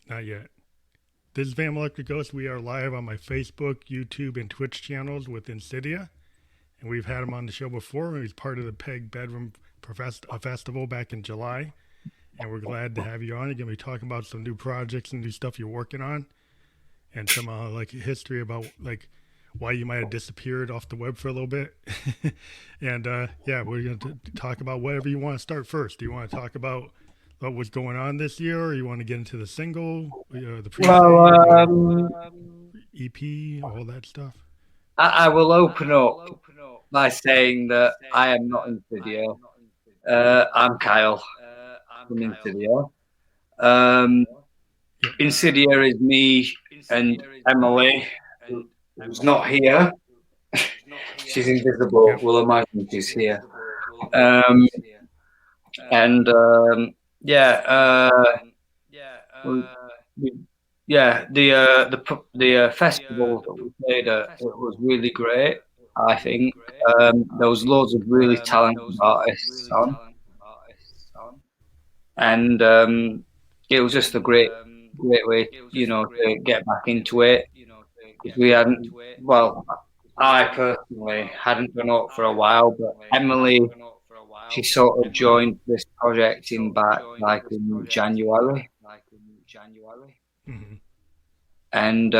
Not yet. This is Van Electric Ghost. We are live on my Facebook, YouTube, and Twitch channels with Insidia. And we've had him on the show before. He was part of the Peg Bedroom Festival back in July. And we're glad to have you on. You're going to be talking about some new projects and new stuff you're working on. And some like history about like why you might have disappeared off the web for a little bit. And yeah, we're going to talk about whatever you want to start first. Do you want to talk about what was going on this year, or you want to get into the single, the pre-save, EP, all that stuff? I will open up by saying that I am not Insidia. I'm Kyle from Insidia. Insidia is me and Emily, who's not here. She's invisible. We'll imagine she's here. The festival that we played at, it was really great. I think there was loads of really talented artists on, and it was just a great way, to get back into it. Because we hadn't, well, I personally hadn't done it for a while, but Emily, she sort of joined this project in January. Mm-hmm. And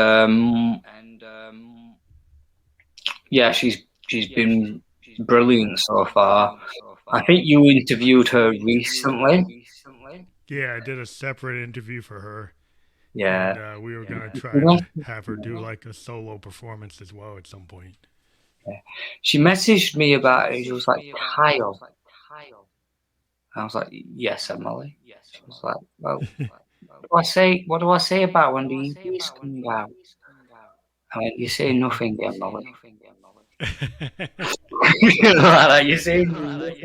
she's been brilliant so far. I think you interviewed her recently. Yeah, I did a separate interview for her. Yeah, and we were gonna try to have her do like a solo performance as well at some point. Yeah. She messaged me about it. She was like, Kyle. I was like, yes, Emily. She was like, well, what do I say about when the EP's coming out? I'm like, you say nothing, Emily. You say nothing.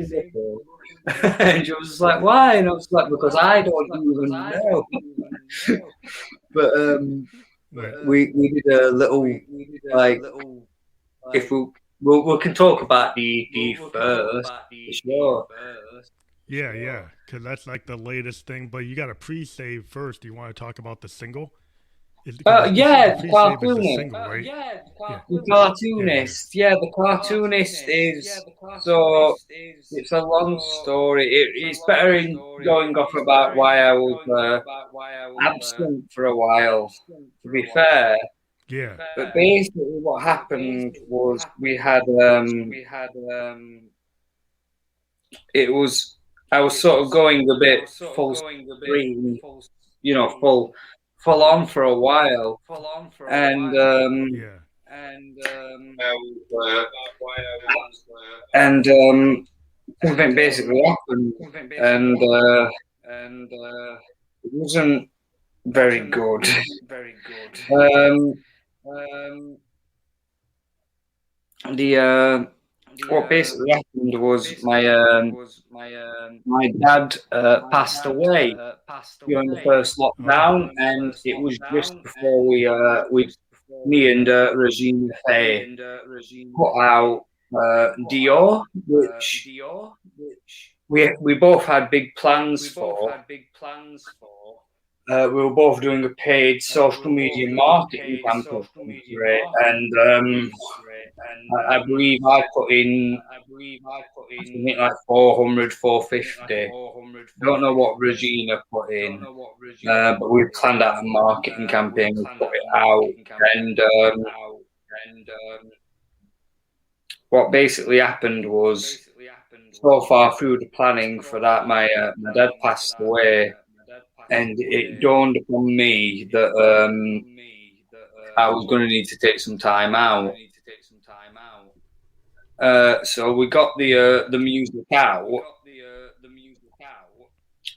And she was just like, why? And I was like, because I don't even know. But we did a little, like, if we can talk about the EP first, for sure. Yeah, because that's like the latest thing. But you got a pre-save first. Do you want to talk about the single? The Cartoonist. Single, right? The Cartoonist. The Cartoonist is so. It's a long story. It's better in going off about why I was absent for a while. To be fair. Yeah. But basically, what happened was we had I was sort of going a bit full screen, full on for a while, and something basically happened, and it wasn't very good. What basically happened was my dad passed away during the first lockdown, and it was just before me and Regina Faye put out Dior, which we both had big plans for. We were both doing a paid social media marketing campaign for it, and I believe I put in something like 400, 450. I don't know what Regina put in, but we planned out a marketing campaign, we put it out, and what basically happened was, so far through the planning for that, my dad passed away, and it dawned upon me that I was going to need to take some time out. So we got the music out,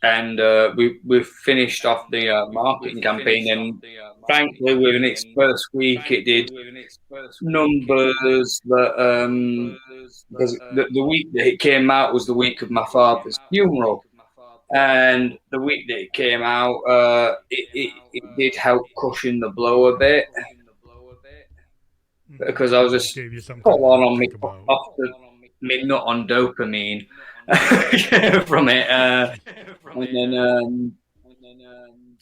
and we finished off the marketing campaign, and frankly, within its first week, it did numbers that because the week that it came out was the week of my father's funeral. And the week that it came out, it did help cushion the blow a bit, because I was just full on me nut on dopamine from it, and then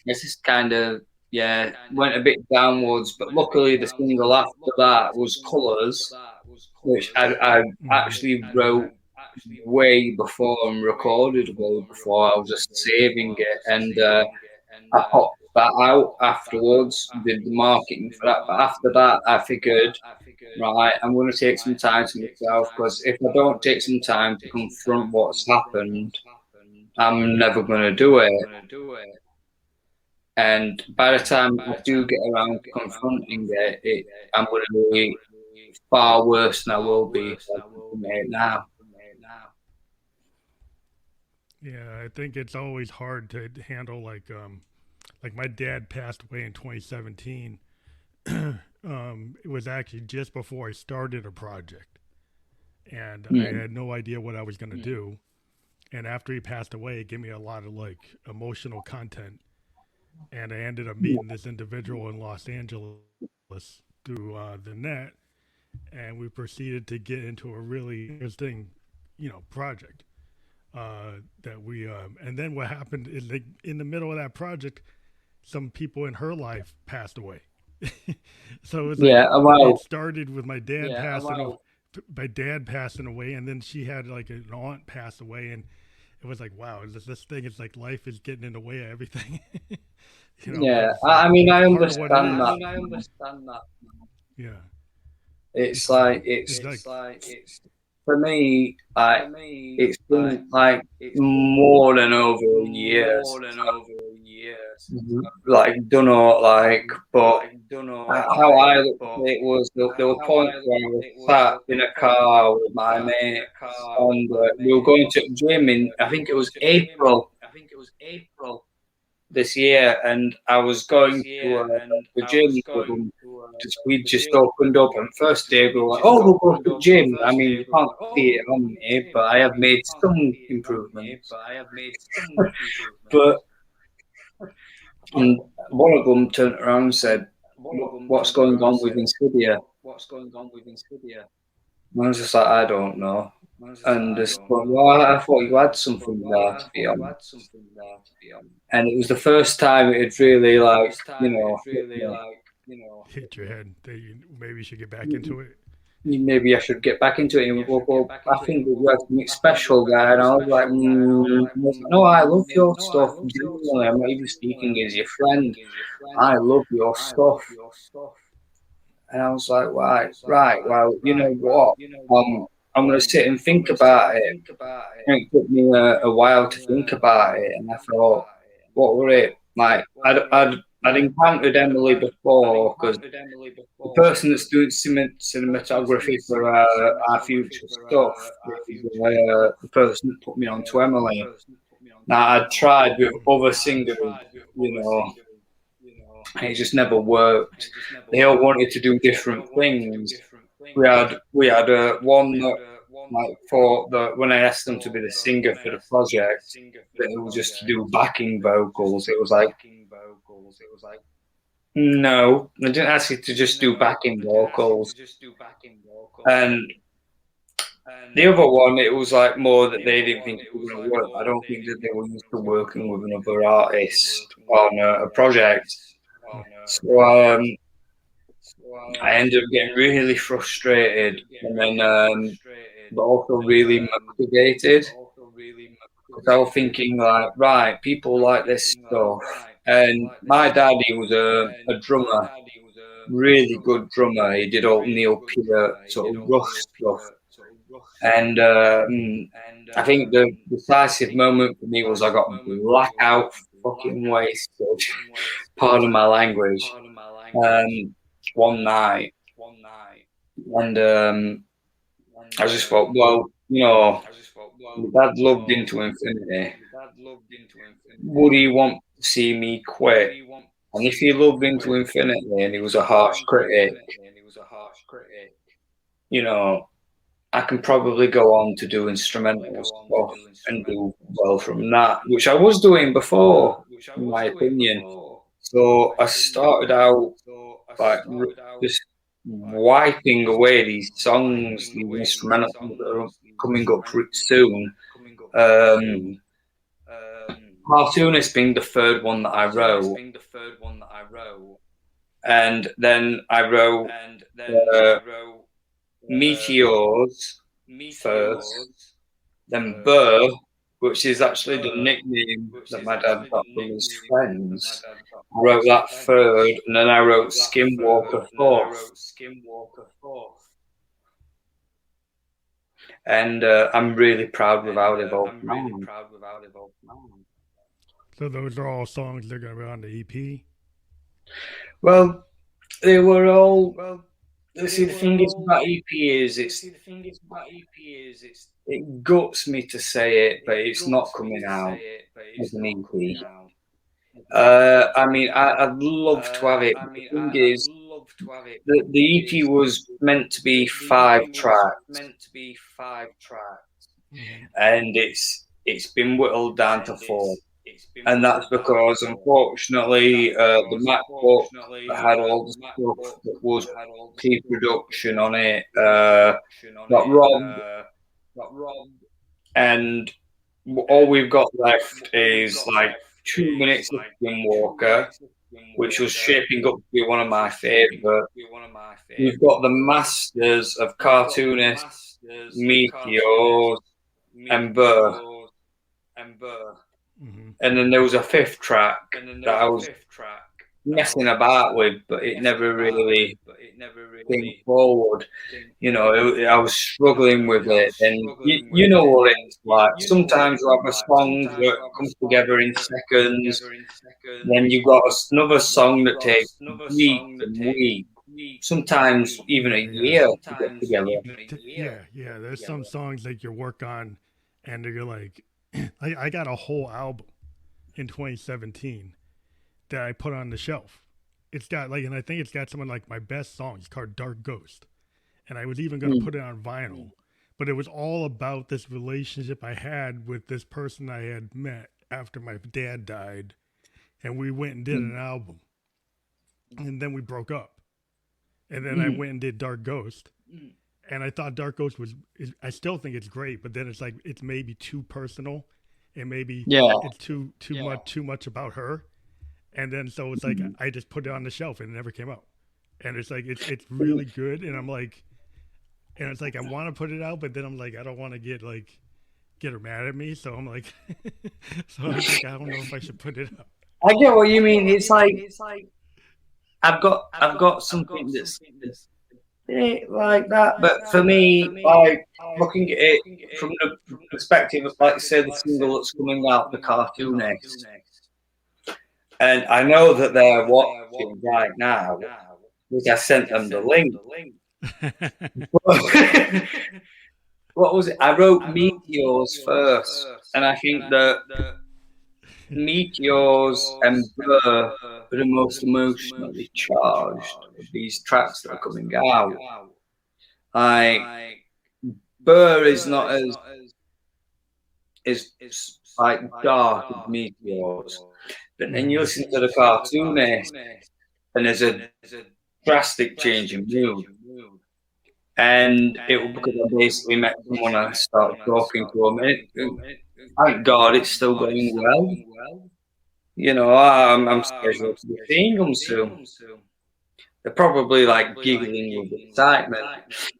this is kind of went a bit downwards. But luckily, the single after that was Colours, which I actually wrote way before and recorded way before. I was just saving it, and I popped that out afterwards, did the marketing for that. But after that, I figured, right, I'm going to take some time to myself, because if I don't take some time to confront what's happened, I'm never going to do it. And by the time I do get around to confronting it, I'm going to be far worse than I will be now. Yeah, I think it's always hard to handle like my dad passed away in 2017. It was actually just before I started a project, and I had no idea what I was going to do. And after he passed away, it gave me a lot of like emotional content, and I ended up meeting this individual in Los Angeles through the net, and we proceeded to get into a really interesting, project. That we and then what happened is, like, in the middle of that project, some people in her life passed away. So it was like, it started with my dad passing away, and then she had like an aunt pass away, and it was like, wow, this thing is like life is getting in the way of everything. I mean, I understand that. Yeah, it's for me, it's been like more than over a year. Like, don't know, like, but how I looked at it was there were points where I was sat in a car with my mate, and we were going to the gym in, I think it was April this year, and I was going to the gym with them. We just opened up, and first day we were like, "Oh, we'll go to the gym." I mean, you can't see it on me, but I have made some improvements. But and one of them turned around and said, "What's going on with Insidia?" And I was just like, "I don't know." And just thought, well, I thought you had something there, to be honest. And it was the first time it had really, like, hit your head that you maybe should get back into it. Maybe I should get back into it. And well, I think we have something special there. And I was like, no, I love your stuff. Genuinely, I'm not even speaking as your friend. I love your stuff. And I was like, right, well, you know what? I'm going to sit and think about it. And it took me a while to think about it. And I thought, what were it? Like, I'd encountered Emily before, because the person that's doing cinematography for our future stuff is the person that put me on to Emily. Now, I'd tried with other singers, and it just never worked. They all wanted to do different things. We had one that, like, for when I asked them to be the singer for the project, that it was just to do backing vocals. It was like, no, I didn't ask you to just do backing vocals. And the other one, it was like more that they didn't think it was going to work. I don't think that they were used to working with another artist on a project. So I ended up getting really frustrated, and then but also really motivated. Because I was thinking, like, right, people like this stuff. And my daddy was a drummer, really good drummer. He did all Neil Peart sort of rough stuff. And I think the decisive moment for me was I got blackout fucking wasted, pardon my language, one night. And I just thought, well, my dad loved Into Infinity. Would he want to see me quit? And if he loved Into Infinity and he was a harsh critic, I can probably go on to do instrumental stuff and do well from that, which I was doing before, in my opinion. So I started out like just wiping away these songs, these instrumentals that are coming up pretty soon. Cartoonist being the third one that I wrote. And then I wrote Meteors first, then Burr, which is actually the nickname that my dad got from his friends. I wrote that third, and then I wrote Skinwalker fourth. And I'm really proud without it both now. So those are all songs that are going to be on the EP? Well, they were all. See, the thing is about EP is it guts me to say it, but it's not coming out as an EP. I mean, I'd love to have it. But the thing is, the EP was meant to be 5 tracks, and it's been whittled down to 4. And that's because, unfortunately, the MacBook that had all the stuff that was pre-production on it got robbed. And all we've got left is like 2 minutes of Skinwalker, which was shaping up to be one of my favourite. We've got the masters of Cartoonist, Meteors, and Burr. Mm-hmm. And then there was a 5th track that I was messing about with, but it never really came forward. You know, I was struggling with it, and you know what it's like. Sometimes you have a song that comes together in seconds, then you've got another song that takes weeks and weeks, sometimes even a year to get together. Yeah. There's some songs that you work on, and you're like, I got a whole album in 2017 that I put on the shelf. It's got and I think it's got some of like my best songs called Dark Ghost. And I was even going to put it on vinyl, but it was all about this relationship I had with this person I had met after my dad died. And we went and did an album, and then we broke up. And then I went and did Dark Ghost. And I thought Dark Ghost I still think it's great, but then it's like, it's maybe too personal, and maybe it's too much about her. And then, so it's like, I just put it on the shelf and it never came out. And it's like, it's really good. And I'm like, and it's like, I want to put it out, but then I'm like, I don't want to get her mad at me. So I'm like, I don't know if I should put it up. I get what you mean. It's like, I've got something that's like that, but for me, like looking at it from the perspective of, like, say, the single that's coming out, The Cartoonist, and I know that they're watching right now, because I sent them the link. What was it? I wrote Meteors first, and I think that Meteors and Burr are the most emotionally charged of these tracks that are coming out. Like, Burr is not as like dark as Meteors, but then you listen to The Cartoonist, and there's a drastic change in mood. And it was because I basically met someone and I started talking to them. And thank God it's still going well. You know, I'm scheduled to be seeing them soon. They're probably like giggling with excitement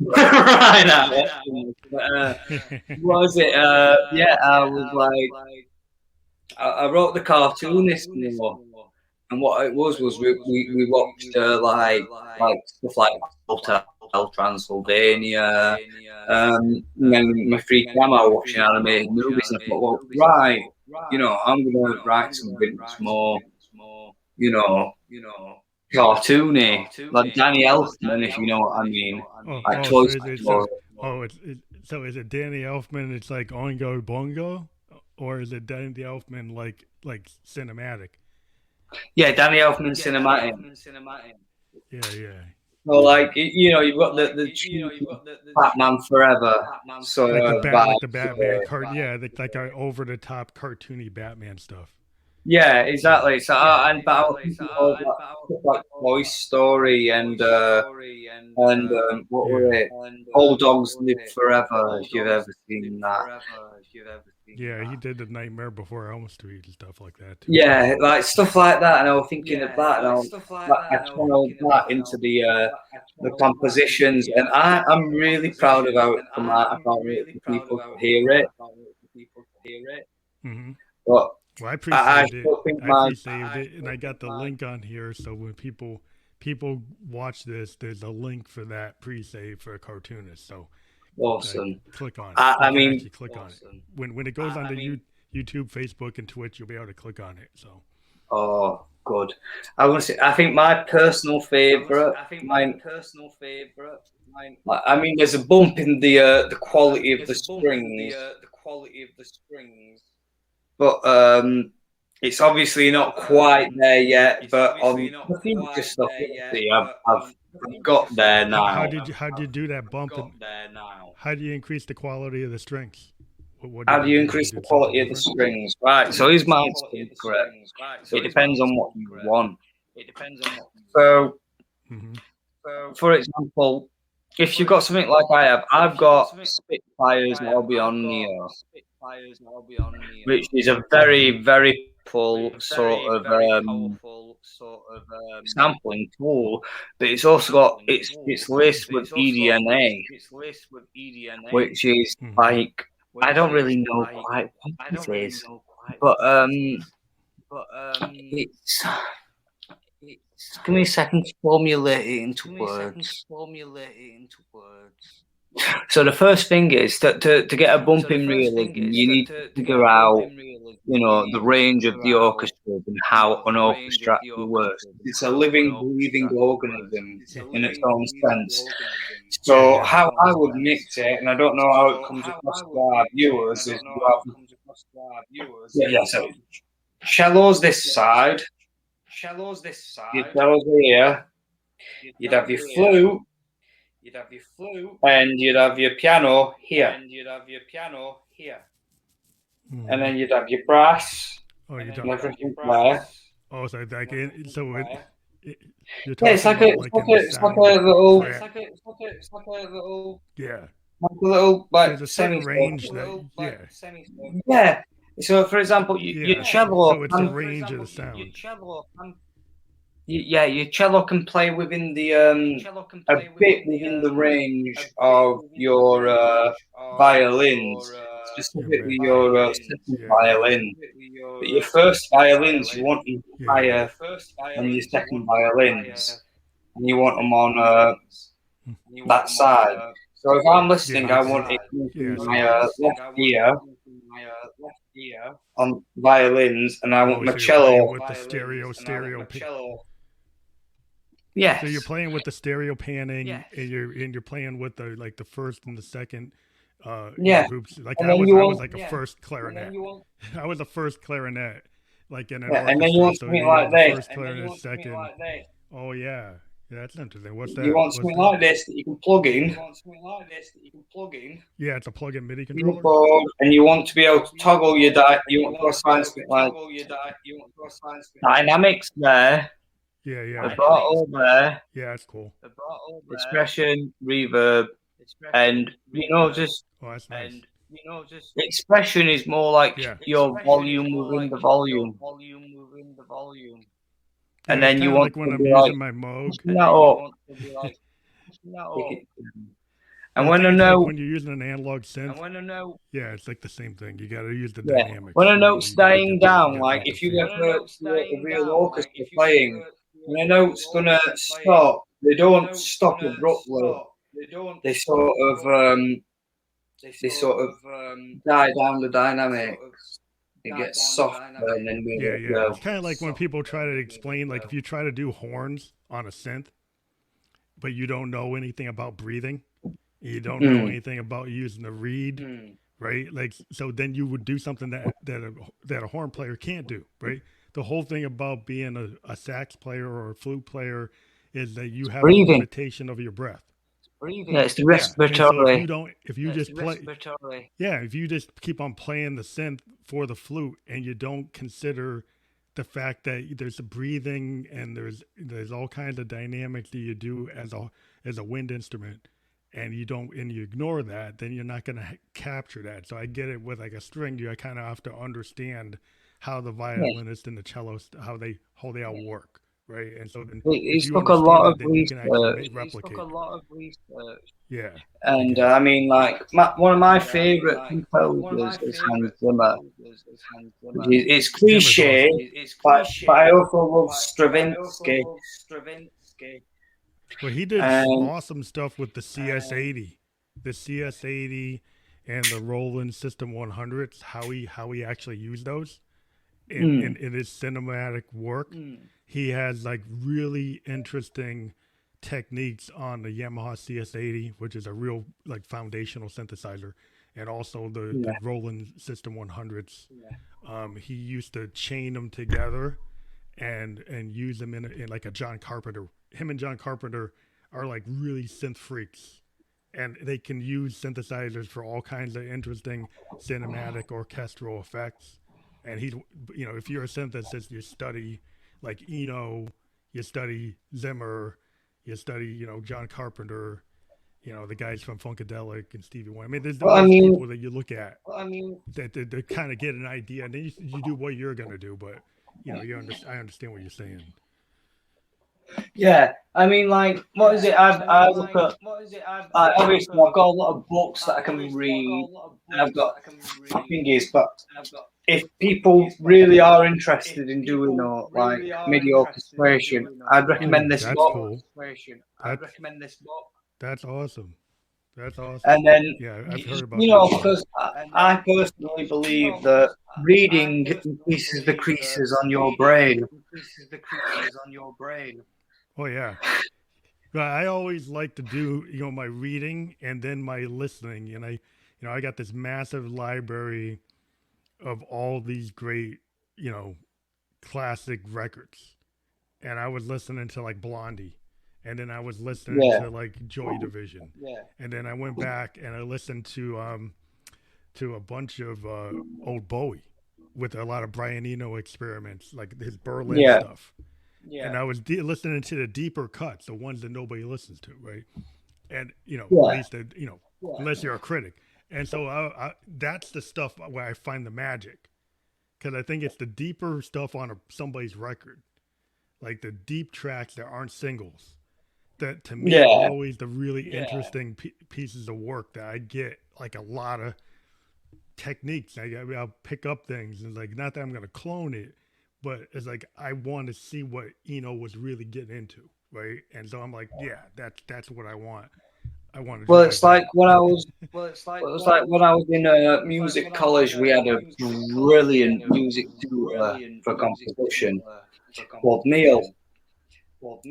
right now. Was it? I was like, I wrote The Cartoonist more. And what it was we watched like stuff like Hotel Transylvania. And then my free time I was watching animated movies, and I thought, well, right, you know, I'm gonna write something that's more, you know, cartoony, like Danny Elfman, if you know what I mean. Like Toy Story. So is it Danny Elfman? It's like Oingo Boingo, or is it Danny Elfman like cinematic? Yeah, Danny Elfman cinematic. Yeah. Well, like, you know, you've got the Batman Forever, so like the Batman card, like our over the top cartoony Batman stuff. Yeah, exactly. So but I was thinking of like Toy Story and what were it? All Dogs Live Forever. If you've ever seen that. Yeah, he did the Nightmare Before Elm Street and stuff like that too. Yeah, like stuff like that, and I was thinking of that, and I channeled that into the compositions, and I'm really proud of how it come out. I can't wait for people to hear it, Mm-hmm. but Well, I I pre-saved it. still think I pre-saved it, and I got the link on here. So when people watch this, there's a link for that pre-save for a cartoonist. So awesome. click on it. I You can mean, actually click on it. When it goes on to YouTube, Facebook, and Twitch, you'll be able to click on it. So. oh, good. I want to say, I think my personal favorite. I mean, there's a bump in the quality of the strings, but it's obviously not quite there yet. But on the future stuff, see, I've got there now. How did you do that bump? How do you increase the quality of the strings? How do you increase the quality of the strings? Right. So here's my secret. It depends on what you want. So, for example, if you've got something like I have, I've got Spitfires Albion Neo, which is a very, very full sort of sampling tool, but it's also got it's laced with EDNA, which is like I don't really know quite what it is, but it's. Give me a second to formulate it into words. So the first thing is that to get a bump in realism, you need to figure out, the range of the orchestra and how an orchestra actually works. It's a living, breathing organism in its own sense. So how I would mix it, and I don't know how it comes across to our viewers, is so cellos this side, your cellos here, you'd have your flute, and you'd have your piano here. And then you'd have your brass. Oh, you're talking about your brass. Oh, so like it's like a little. Yeah. Like a little there's a certain range that yeah. So for example, your cello. So it's the range of the sound. Your cello can play within the a bit within the range of your violins, specifically your second violin. But your first violins, you want them higher than your second violins, and you want them on that side. So if I'm listening, I want it my left ear on violins, and I want my cello with the stereo. Yeah. So you're playing with the stereo panning, and you're playing with the first and the second. Groups. Like I was like a first clarinet. I was a first clarinet, like in an orchestra. And then you want something like this. First clarinet, second. Oh yeah, that's interesting. What's that? You want something like this that you can plug in. Yeah, it's a plug-in MIDI controller. And you want to be able to toggle your you want to find something like dynamics there. Yeah. The bottle there. Yeah, that's cool. Expression, reverb, and just. Oh, that's nice. Expression is more like your volume within the volume. And then you want like when I'm using my Moog. And when a note, when you're using an analog synth, yeah, it's like the same thing. You got to use the dynamics. When a note's dying down, like if you ever a real orchestra playing, when a note's gonna stop, they don't stop abruptly. They sort of die down the dynamics. It gets softer and then It's kind of like when people try to explain, like if you try to do horns on a synth, but you don't know anything about breathing, you don't know anything about using the reed, right? Like so, then you would do something that a horn player can't do, right? The whole thing about being a sax player or a flute player is that you have a limitation of your breath. Yeah, it's the respiratory. So if you just keep on playing the synth for the flute and you don't consider the fact that there's a breathing and there's all kinds of dynamics that you do as a wind instrument, and you ignore that, then you're not going to capture that. So I get it with like a string. You kind of have to understand how the Yeah. violinist and the cellist how they all work, right? And so then if It you took a understand lot of it, then you can actually research. replicate it. Yeah, I And get it. I mean, like one of my favorite composers is Hans Zimmer. It's Zimmer's cliche, awesome. but I also love Stravinsky. Well, he did And awesome stuff with the CS80, and the Roland System 100s. How he actually used those in his cinematic work. He has like really interesting techniques on the Yamaha CS80, which is a real like foundational synthesizer, and also the yeah, Roland System 100s. He used to chain them together and use them in like a John Carpenter. Him and John Carpenter are like really synth freaks, and they can use synthesizers for all kinds of interesting cinematic orchestral effects. And if you're a synthesist, you study like Eno, you study Zimmer, you study John Carpenter, the guys from Funkadelic and Stevie Wonder. I mean, there's well, all I these mean, people that you look at that to kind of get an idea, and then you do what you're gonna do. But I understand what you're saying. yeah, I mean, like, what is it? I look at, obviously, I've got a lot of books that I can read, and I've got thingies, but if people really are interested in doing like MIDI orchestration, I'd Ooh, recommend this that's book. cool. That's that's awesome. That's awesome. And then, Yeah, I've heard about that before. because I personally believe that reading increases the creases on your brain. Oh yeah. Well, I always like to do my reading and then my listening, and I got this massive library of all these great you know classic records, and I was listening to like Blondie, and then I was listening Yeah, to like Joy Division, and then I went back and I listened to a bunch of old Bowie with a lot of Brian Eno experiments, like his Berlin yeah, stuff. And I was listening to the deeper cuts, the ones that nobody listens to, right? And at yeah. least unless you're a critic. And so that's the stuff where I find the magic, because I think it's the deeper stuff on somebody's record, like the deep tracks that aren't singles, that to me are Yeah. always the really interesting pieces of work that I get like a lot of techniques. I'll pick up things, and like, not that I'm gonna clone it, but it's like I want to see what Eno was really getting into, right? And so I'm like, yeah, that's what I want. I want to Well, drive it's like that. when I was, well, it was like when I was in music college, we had a brilliant music tutor for composition called Neil.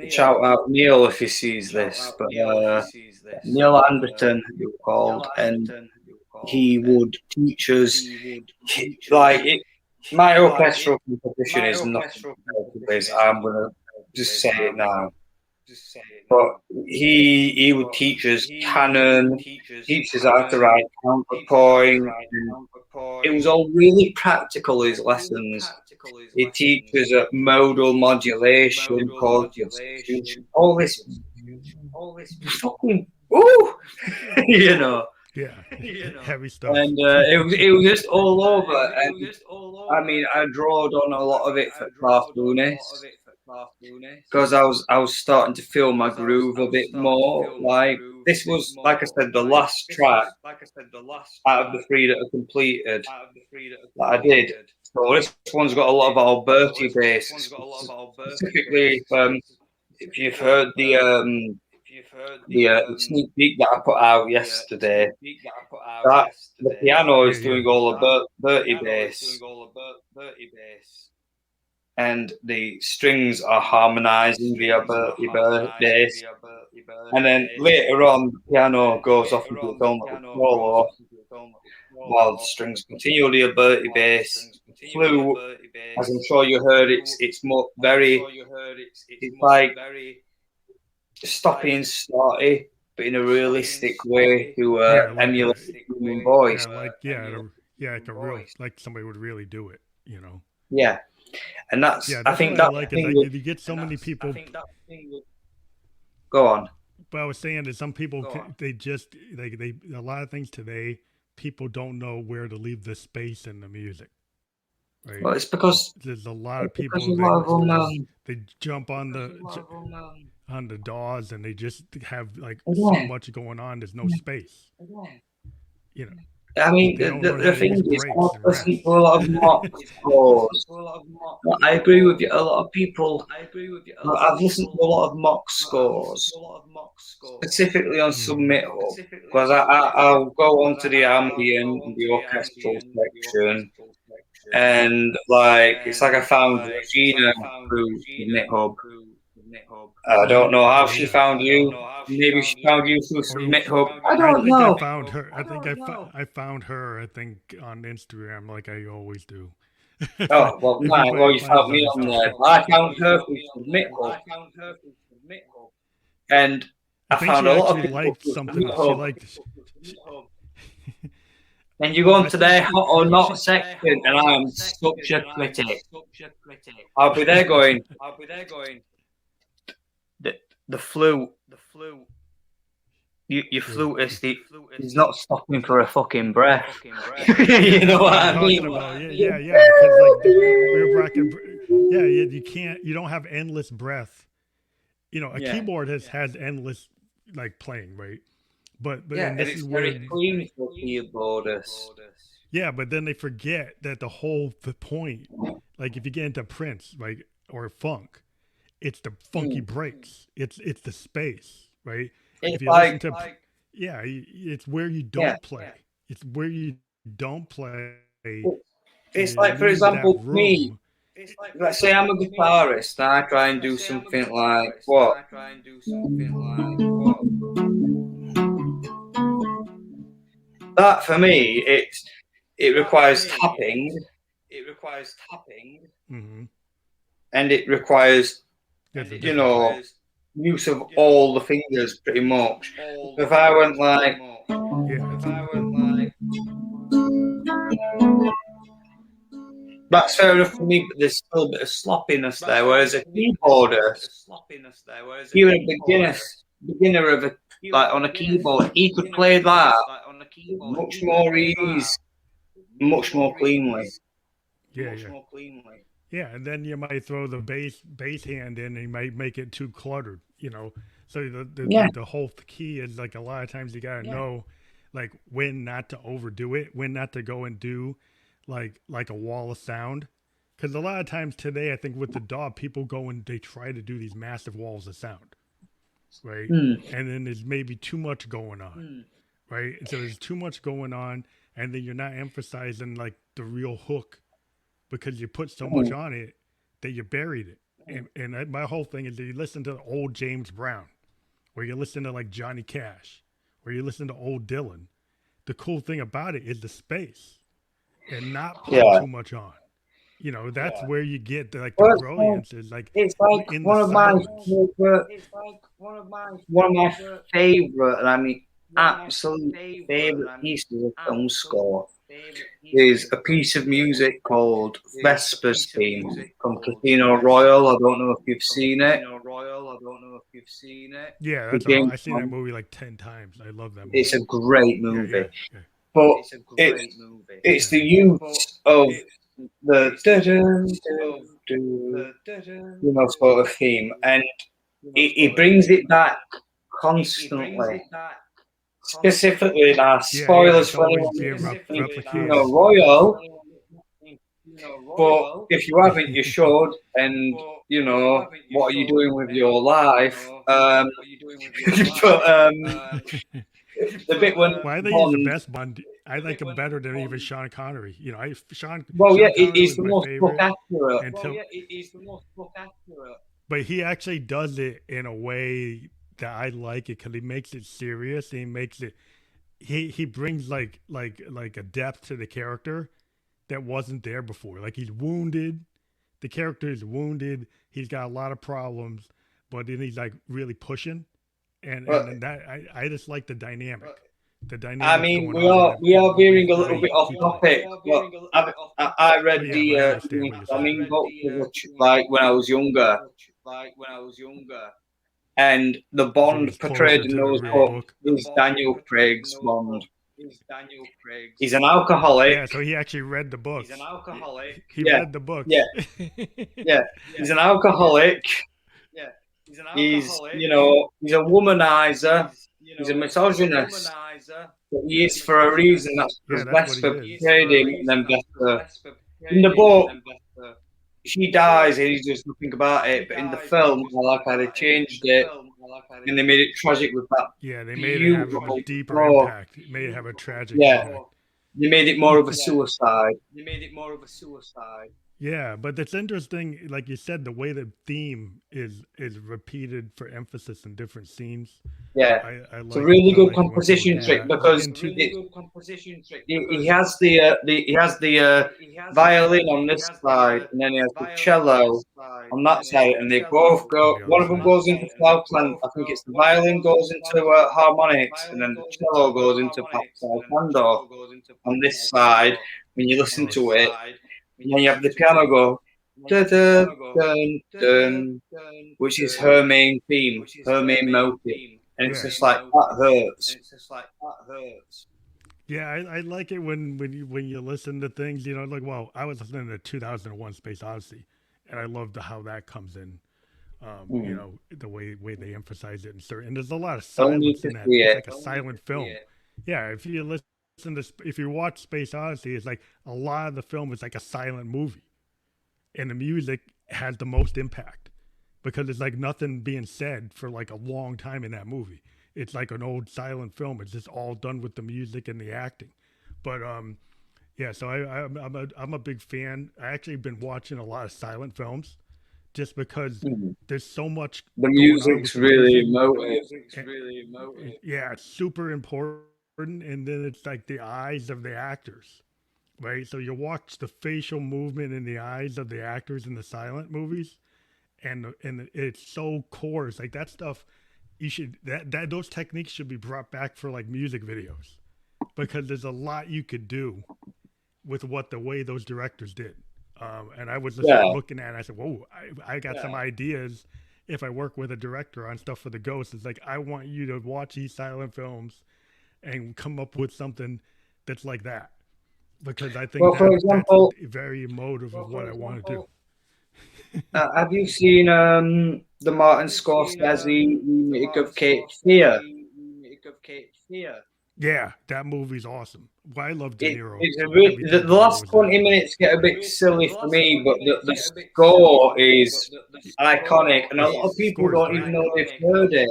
Shout out Neil if he sees this, but Neil Anderton, he was called, and he would teach us like it. My orchestral composition is nothing compared to this. I'm gonna just say it now. But he would teach us canon, teach us how to write counterpoint. And it was all really practical, his lessons. He teaches modal modulation, chord substitution, all this fucking ooh, you know. Yeah, heavy stuff. And it was just all over. And I mean, I drawed on a lot of it for Cartoonist because I was starting to feel my groove a bit more. Like this was, like I said, the last track out of the three that are completed that I did. So this one's got a lot of Alberti bass, specifically if you've heard the sneak peek that I put out yesterday. That the piano Yeah, is yeah, doing all the Bertie bass, and the strings are harmonizing via Bertie bass. And then later on, the piano goes off into its own little solo, while the strings continue the Bertie bass. Flute, as I'm sure you heard, it's more very, it's like stoppy and starty, but in a realistic way to yeah. Like emulate the human voice. like a real, like somebody would really do it. Yeah, and Yeah, I that's what think I that like is thing like with, if you get so many people. go on. But I was saying that some people they just they a lot of things today people don't know where to leave the space in the music. Right. Well, it's because there's a lot of people that they jump on the DAWs and they just have like so much going on. There's no space. You know. I mean, the thing is, I've listened to a lot of mock scores. I agree with you. A lot of people. I've listened to a lot of mock scores, specifically on Submit Hub, because I'll go onto the ambient and the orchestral section, and like it's like I found Regina through Submit Hub. I don't know how she found you. Maybe she found you through Submit Hub. I don't know. I found her. I think I found her. I think on Instagram, like I always do. Oh well, fine. Well, you found me on there. I found her through Submit Hub, and I found a lot of people liked something. She liked. And you go into their hot or not section, and I am such a critic. I'll be there going. The flute. Your flutist, he's not stopping for a fucking breath. You know what I mean? Yeah. Because like we're rocking. Yeah, you can't. You don't have endless breath. You know, a keyboard has endless like playing, right? But and this is very clean for keyboardists. Yeah, but then they forget that the point, like if you get into Prince, like or funk, it's the funky breaks. It's the space, right? It's if you listen to, it's where you don't play. It's where you don't play. It's like, for example, me. Let's say I'm a guitarist and I try and do something like what? That for me, it requires tapping. Mm-hmm. And it requires, use of all the fingers pretty much. If I went like, that's fair enough for me, but there's still a bit of sloppiness there. Whereas a keyboardist, you're a beginner of a like on a keyboard, he could play that much more ease, much more cleanly. Yeah, and then you might throw the bass hand in, and you might make it too cluttered. You know, so the whole key is like a lot of times you gotta know, like when not to overdo it, when not to go and do like a wall of sound. Because a lot of times today, I think with the DAW, people go and they try to do these massive walls of sound, right? And then there's maybe too much going on, right? And so there's too much going on, and then you're not emphasizing like the real hook because you put so much on it that you buried it. And my whole thing is that you listen to old James Brown, or you listen to like Johnny Cash, or you listen to old Dylan. The cool thing about it is the space and not put too much on. You know, that's where you get the brilliance is like it's like one of my favorite, and I mean absolute favorite pieces of film score is a piece of music called Vesper's Theme from Casino Royale. I don't know if you've seen it. Yeah, I've seen that movie like 10 times. I love that movie. It's a great movie. But it's the use of the sort of theme, and it brings it back constantly. Specifically, spoilers for Royal. But if you haven't, you should. And what are you doing with your life? But the bit when I think he's the best Bond. I like him better than even Sean Connery. You know, Sean. He's the most book accurate. But he actually does it in a way that I like it because he makes it serious. And he makes it. He brings like a depth to the character that wasn't there before. Like he's wounded. The character is wounded. He's got a lot of problems, but then he's like really pushing. And that I just like the dynamic. I mean, we are veering a little bit off topic. I read the Flamingo like when I was younger. and the Bond portrayed in those books is Daniel Craig's Bond. He's an alcoholic. Yeah, so he actually read the books. He's an alcoholic. He read the books. Yeah. He's an alcoholic. He's he's a womanizer. He's a misogynist. But he is for a reason. That's best for trading and then best for. In the book, she dies and he's just nothing about it. But in the film, I like how they changed it and they made it tragic with that. Yeah, they made it have a deeper impact. It made it have a tragic impact. They made it more of a suicide. Yeah, but it's interesting, like you said, the way the theme is repeated for emphasis in different scenes. Yeah, it's a really good composition trick because he has the violin on this side and then he has the cello on that side, and they both go. One of them goes into flautland. I think it's the violin goes into harmonics, and then the cello goes into falsetto on this side. When you listen to it. And then you have the piano go, dun, dun, dun, dun, which is her main theme, her main motive. And it's just like, that hurts. Yeah, I like it when you listen to things, like, well, I was listening to 2001 Space Odyssey, and I loved how that comes in, the way they emphasize it. And there's a lot of silence in that. It's like a silent film. Yeah, if you listen. If you watch Space Odyssey, it's like a lot of the film is like a silent movie, and the music has the most impact because it's like nothing being said for like a long time in that movie. It's like an old silent film. It's just all done with the music and the acting. But yeah, so I'm a big fan. I actually been watching a lot of silent films just because there's so much. The music's really emotive. Yeah, it's super important. And then it's like the eyes of the actors, right? So you watch the facial movement in the eyes of the actors in the silent movies, and it's so coarse. Like that stuff, those techniques should be brought back for like music videos, because there's a lot you could do with the way those directors did. And I was just looking at it, I said, whoa, I got some ideas if I work with a director on stuff for the Ghost. It's like, I want you to watch these silent films and come up with something that's like that, because I think that's very emotive of what I want to do. Have you seen the Martin Scorsese remake of Cape Fear? Yeah, that movie's awesome. Well, I love De Niro. The last 20 minutes get a bit silly for me, but the score is iconic, and a lot of people don't even know they've heard it.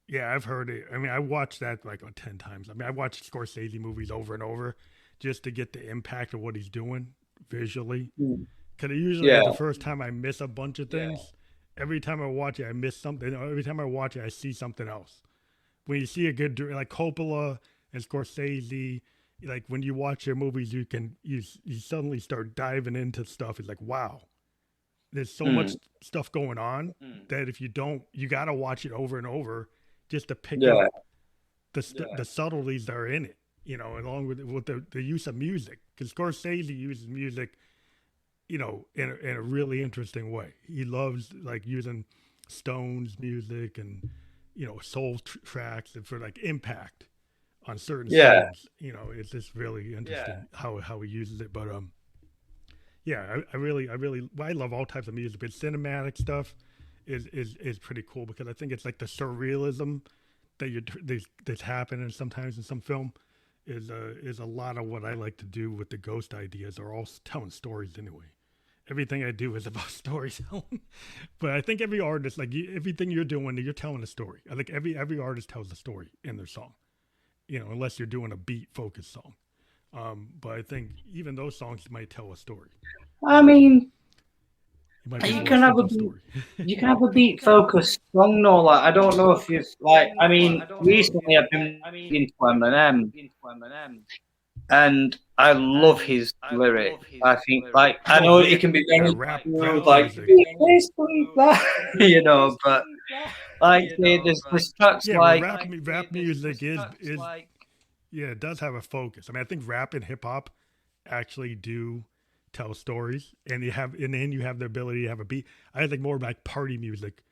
Yeah, I've heard it. I mean, I watched that like 10 times. I mean, I watched Scorsese movies over and over just to get the impact of what he's doing visually. Because usually the first time I miss a bunch of things. Every time I watch it, I miss something. Every time I watch it, I see something else. When you see a good, like Coppola and Scorsese, like when you watch their movies, you suddenly start diving into stuff. It's like, wow. There's so much stuff going on that if you don't, you got to watch it over and over just to pick up the subtleties that are in it, along with the use of music. Because Scorsese uses music, in a really interesting way. He loves like using Stones music and, soul tracks and for like impact on certain scenes. It's just really interesting how he uses it. But I love all types of music, but cinematic stuff is pretty cool, because I think it's like the surrealism that's happening sometimes in some film is a lot of what I like to do with the ghost ideas, are all telling stories anyway. Everything I do is about storytelling. But I think every artist, like everything you're doing, you're telling a story. I think every artist tells a story in their song, unless you're doing a beat focused song. But I think even those songs might tell a story. I mean, you can have a beat focused song, though. Like, I don't know if you've recently I've been into Eminem, and I love his lyrics. I think, I know it can be very rap like, but like there's tracks like rap music is it does have a focus. I mean, I think rap and hip hop actually do tell stories, and then you have the ability to have a beat. I think more like party music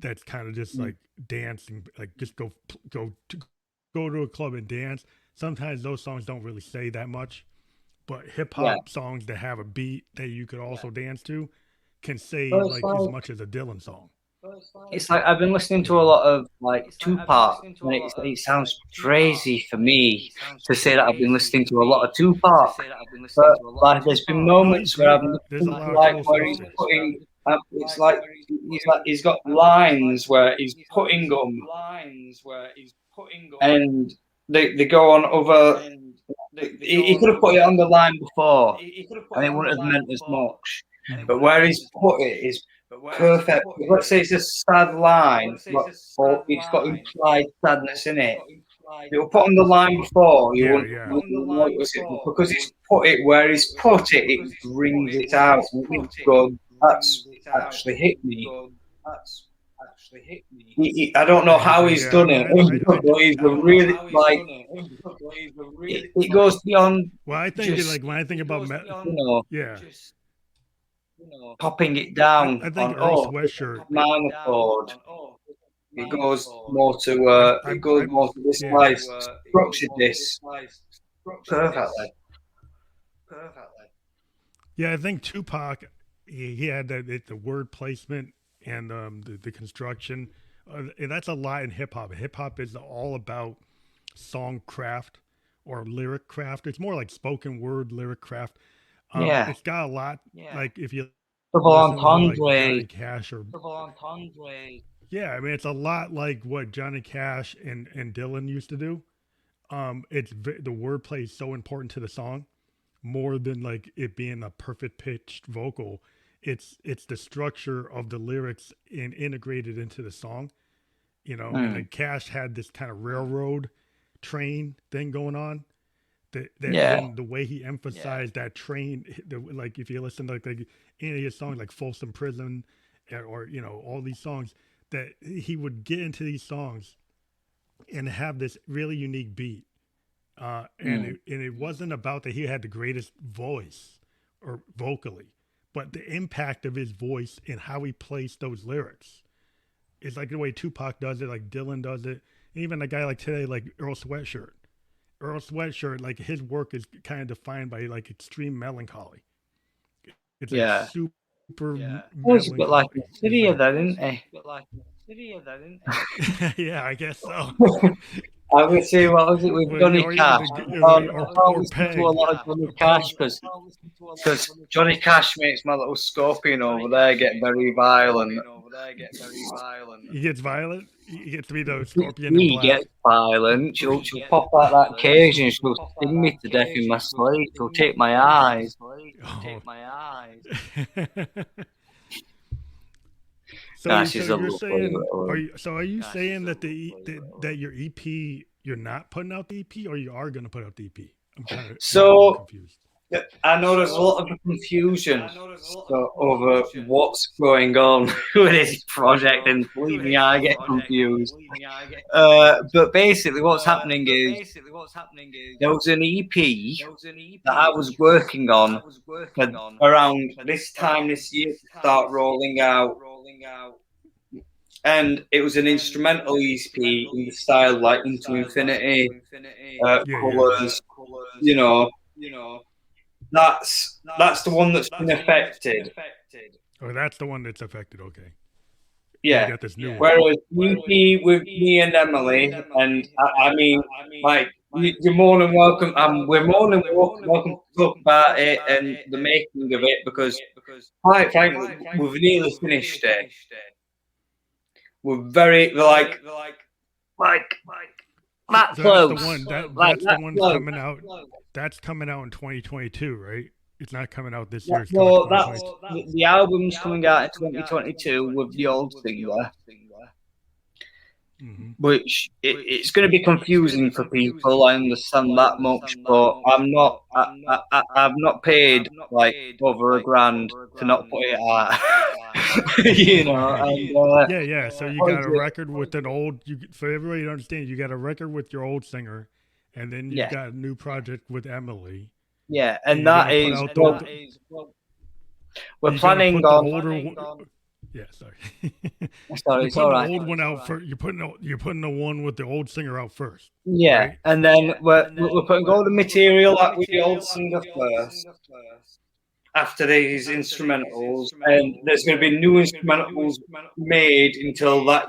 that's kind of just like dancing, like just go to a club and dance. Sometimes those songs don't really say that much, but hip Yeah. hop songs that have a beat that you could also dance to can say But it's like as like much as a Dylan song. I've been listening to a lot of like Tupac, and it sounds crazy for me to say that I've been listening to a lot of Tupac. But like, there's been No, moments where I've there's a listened to lot of like cool where stuff he's there. putting. It's like he's got lines where he's putting them, and they go on other. He could have put it on the line before, and it wouldn't have meant as much. But where he's put it is perfect. Let's say it's a sad line, or it's got implied sadness in it. You'll put on the line before, you won't notice it, but because he's put it where he's put it, it brings it out. And it's good. That's actually hit me. I don't know how he's done it, but he's really like it goes beyond. Well, I think just, like when I think about yeah, popping it down I think on Earl Sweatshirt. minor chord. It goes more to this slice, structured this perfectly. Yeah, I think Tupac, he had the word placement and the construction. And that's a lot in hip hop. Hip hop is all about song craft or lyric craft. It's more like spoken word lyric craft. Yeah. It's got a lot. Like if you Double listen to like entendre. Johnny Cash or yeah, I mean it's a lot like what Johnny Cash and Dylan used to do. The wordplay is so important to the song more than like it being a perfect pitched vocal. It's the structure of the lyrics and integrated into the song, you know. And like Cash had this kind of railroad train thing going on. Then the way he emphasized that train, like if you listen to like any of his songs, like Folsom Prison, or you know all these songs, that he would get into these songs and have this really unique beat. And it wasn't about that he had the greatest voice or vocally, but the impact of his voice and how he placed those lyrics. It's like the way Tupac does it, like Dylan does it, and even a guy like today, like Earl Sweatshirt. Earl Sweatshirt, like his work is kind of defined by like extreme melancholy. It's like super Well, it's a bit like Insidia, though, isn't it? Yeah, I guess so. I would say, what was it with Johnny Cash? I can't listen to a lot of Johnny Cash because Johnny Cash makes my little scorpion over there get very violent. He gets violent? He gets to be the scorpion He gets violent. She'll pop out that cage and she'll sting me to death in my sleep. She'll take my eyes. So are you saying that that your EP, you're not putting out the EP, or you are going to put out the EP? I'm kind of confused. I know there's a lot of confusion over what's going on with this project, and believe me, I get confused. But basically, what's happening is there was an EP that I was working on around this time this year to start rolling out. And it was an instrumental EP in the style like Into Infinity, Colours, you know. That's the one that's been affected. Oh, that's the one that's affected. Okay. Yeah. You got this new one. Whereas EP with me and Emily, and I mean, like you're more than welcome. We're more than welcome to talk about it and the making of it because, quite frankly, we've nearly finished it. We're very like that close. That's the one that's the one coming out. That's coming out in 2022, right? It's not coming out this year. Well, the album's coming out in 2022 with the old singer. Mm-hmm. Which it's going to be confusing for people. I understand that much, but I've not paid like over $1,000 to not put it out. You know. And, yeah. So you got a record with an old. For everybody to understand, you got a record with your old singer, and then you got a new project with Emily. Yeah, and that is well, we're planning on. Yeah, sorry. Sorry, you're it's putting all right. the old one out first. You're putting the one with the old singer out first. Yeah, right? and then we're putting all the material out with the old singer first. After these instrumentals, and there's going to be new instrumentals made until that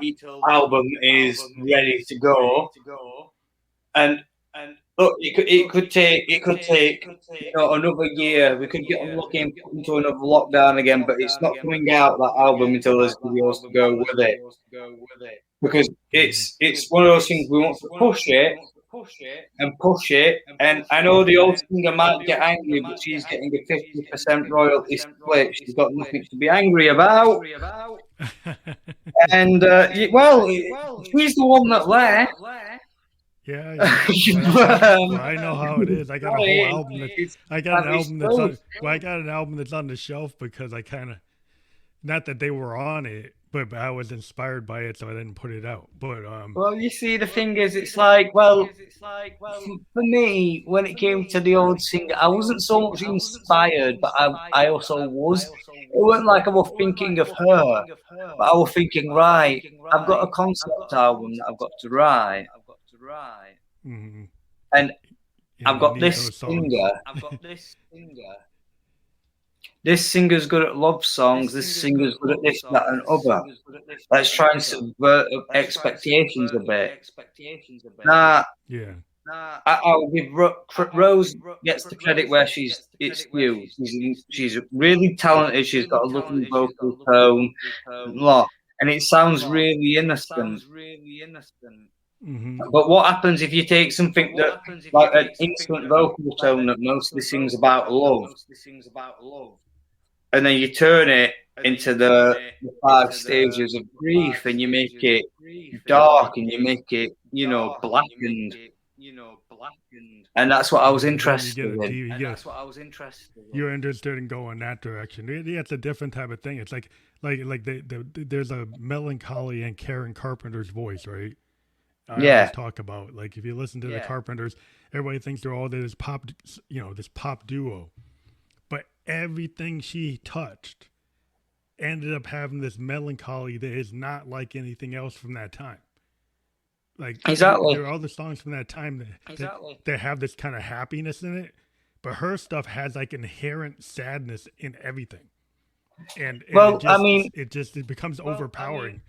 album is ready to go. And look, it could take another year. We could get unlucky and put into another lockdown again, but it's not coming out that album until there's videos to go with it. Because it's one of those things we want to push it. And I know the old singer might get angry, but she's getting a 50% royalty split. She's got nothing to be angry about. And well, she's the one that left. Yeah. Well, I know how it is. I got a whole album. I got an album that's on the shelf because I kind of, not that they were on it, but I was inspired by it, so I didn't put it out. But well, you see, the thing is, it's like, well, for me, when it came to the old singer, I wasn't so much inspired, but I also was. It wasn't like I was thinking of her, but I was thinking, right, I've got a concept album that I've got to write. Mm-hmm. And I've got this singer. This singer's good at love songs. This singer's good at this, that, and other. Let's try and subvert expectations a bit. Nah, yeah. I'll give Rose gets the credit where it's due. She's really talented. She's got a lovely vocal tone, and it sounds really innocent. Mm-hmm. But what happens if you take something that, like an instant vocal tone that mostly sings about love, and then you turn it into the 5 stages of grief, and you make it dark, and you make it, blackened. And that's what I was interested in. You're interested in going that direction. Yeah, it's a different type of thing. It's like there's a melancholy in Karen Carpenter's voice, right? I always talk about, like, if you listen to the Carpenters, everybody thinks they're all this pop duo, but everything she touched ended up having this melancholy that is not like anything else from that time. Like, exactly, there are other songs from that time that have this kind of happiness in it, but her stuff has like inherent sadness in everything. And well, it becomes overpowering.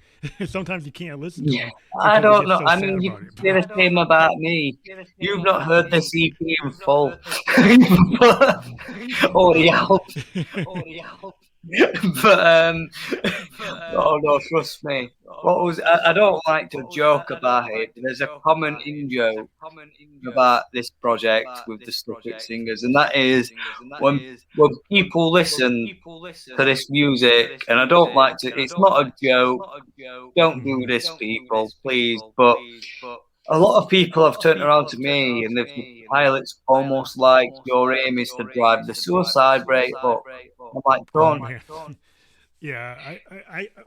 Sometimes you can't listen to them. I don't know. So you say the same about me. You've not heard this EP in full. Or the album. But oh no, trust me. I don't like to joke about it. There's a common in-joke about this project with the Snippet Singers, and that is when people listen to this music, and I don't like to. It's not a joke. Don't do this, people, please. But a lot of people have turned around to me and they've pilots almost like your aim is to drive the suicide rate up. I'm like, don't. Yeah,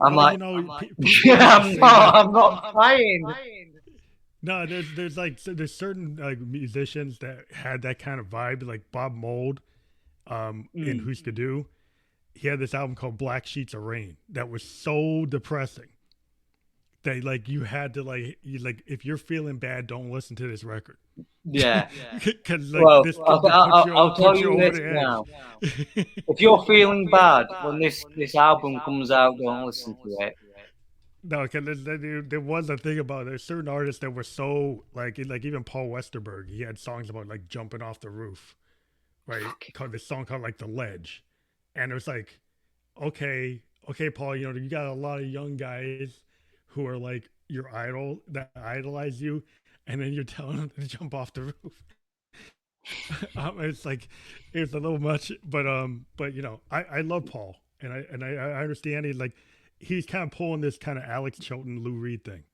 I'm like, I'm not trying. No, there's certain musicians that had that kind of vibe, like Bob Mould, in Who's to Do. He had this album called Black Sheets of Rain that was so depressing that, like, you had to, if you're feeling bad, don't listen to this record. Yeah. Because I'll tell you this now. If you're feeling bad when this album comes out, don't listen to it. No, because there was a thing about there's certain artists that were so like even Paul Westerberg. He had songs about like jumping off the roof, right? Called this song called like The Ledge, and it was like, okay, Paul, you got a lot of young guys who are like your idol that idolize you, and then you're telling them to jump off the roof. It's like, it's a little much, but I love Paul, and I understand he's kind of pulling this kind of Alex Chilton, Lou Reed thing,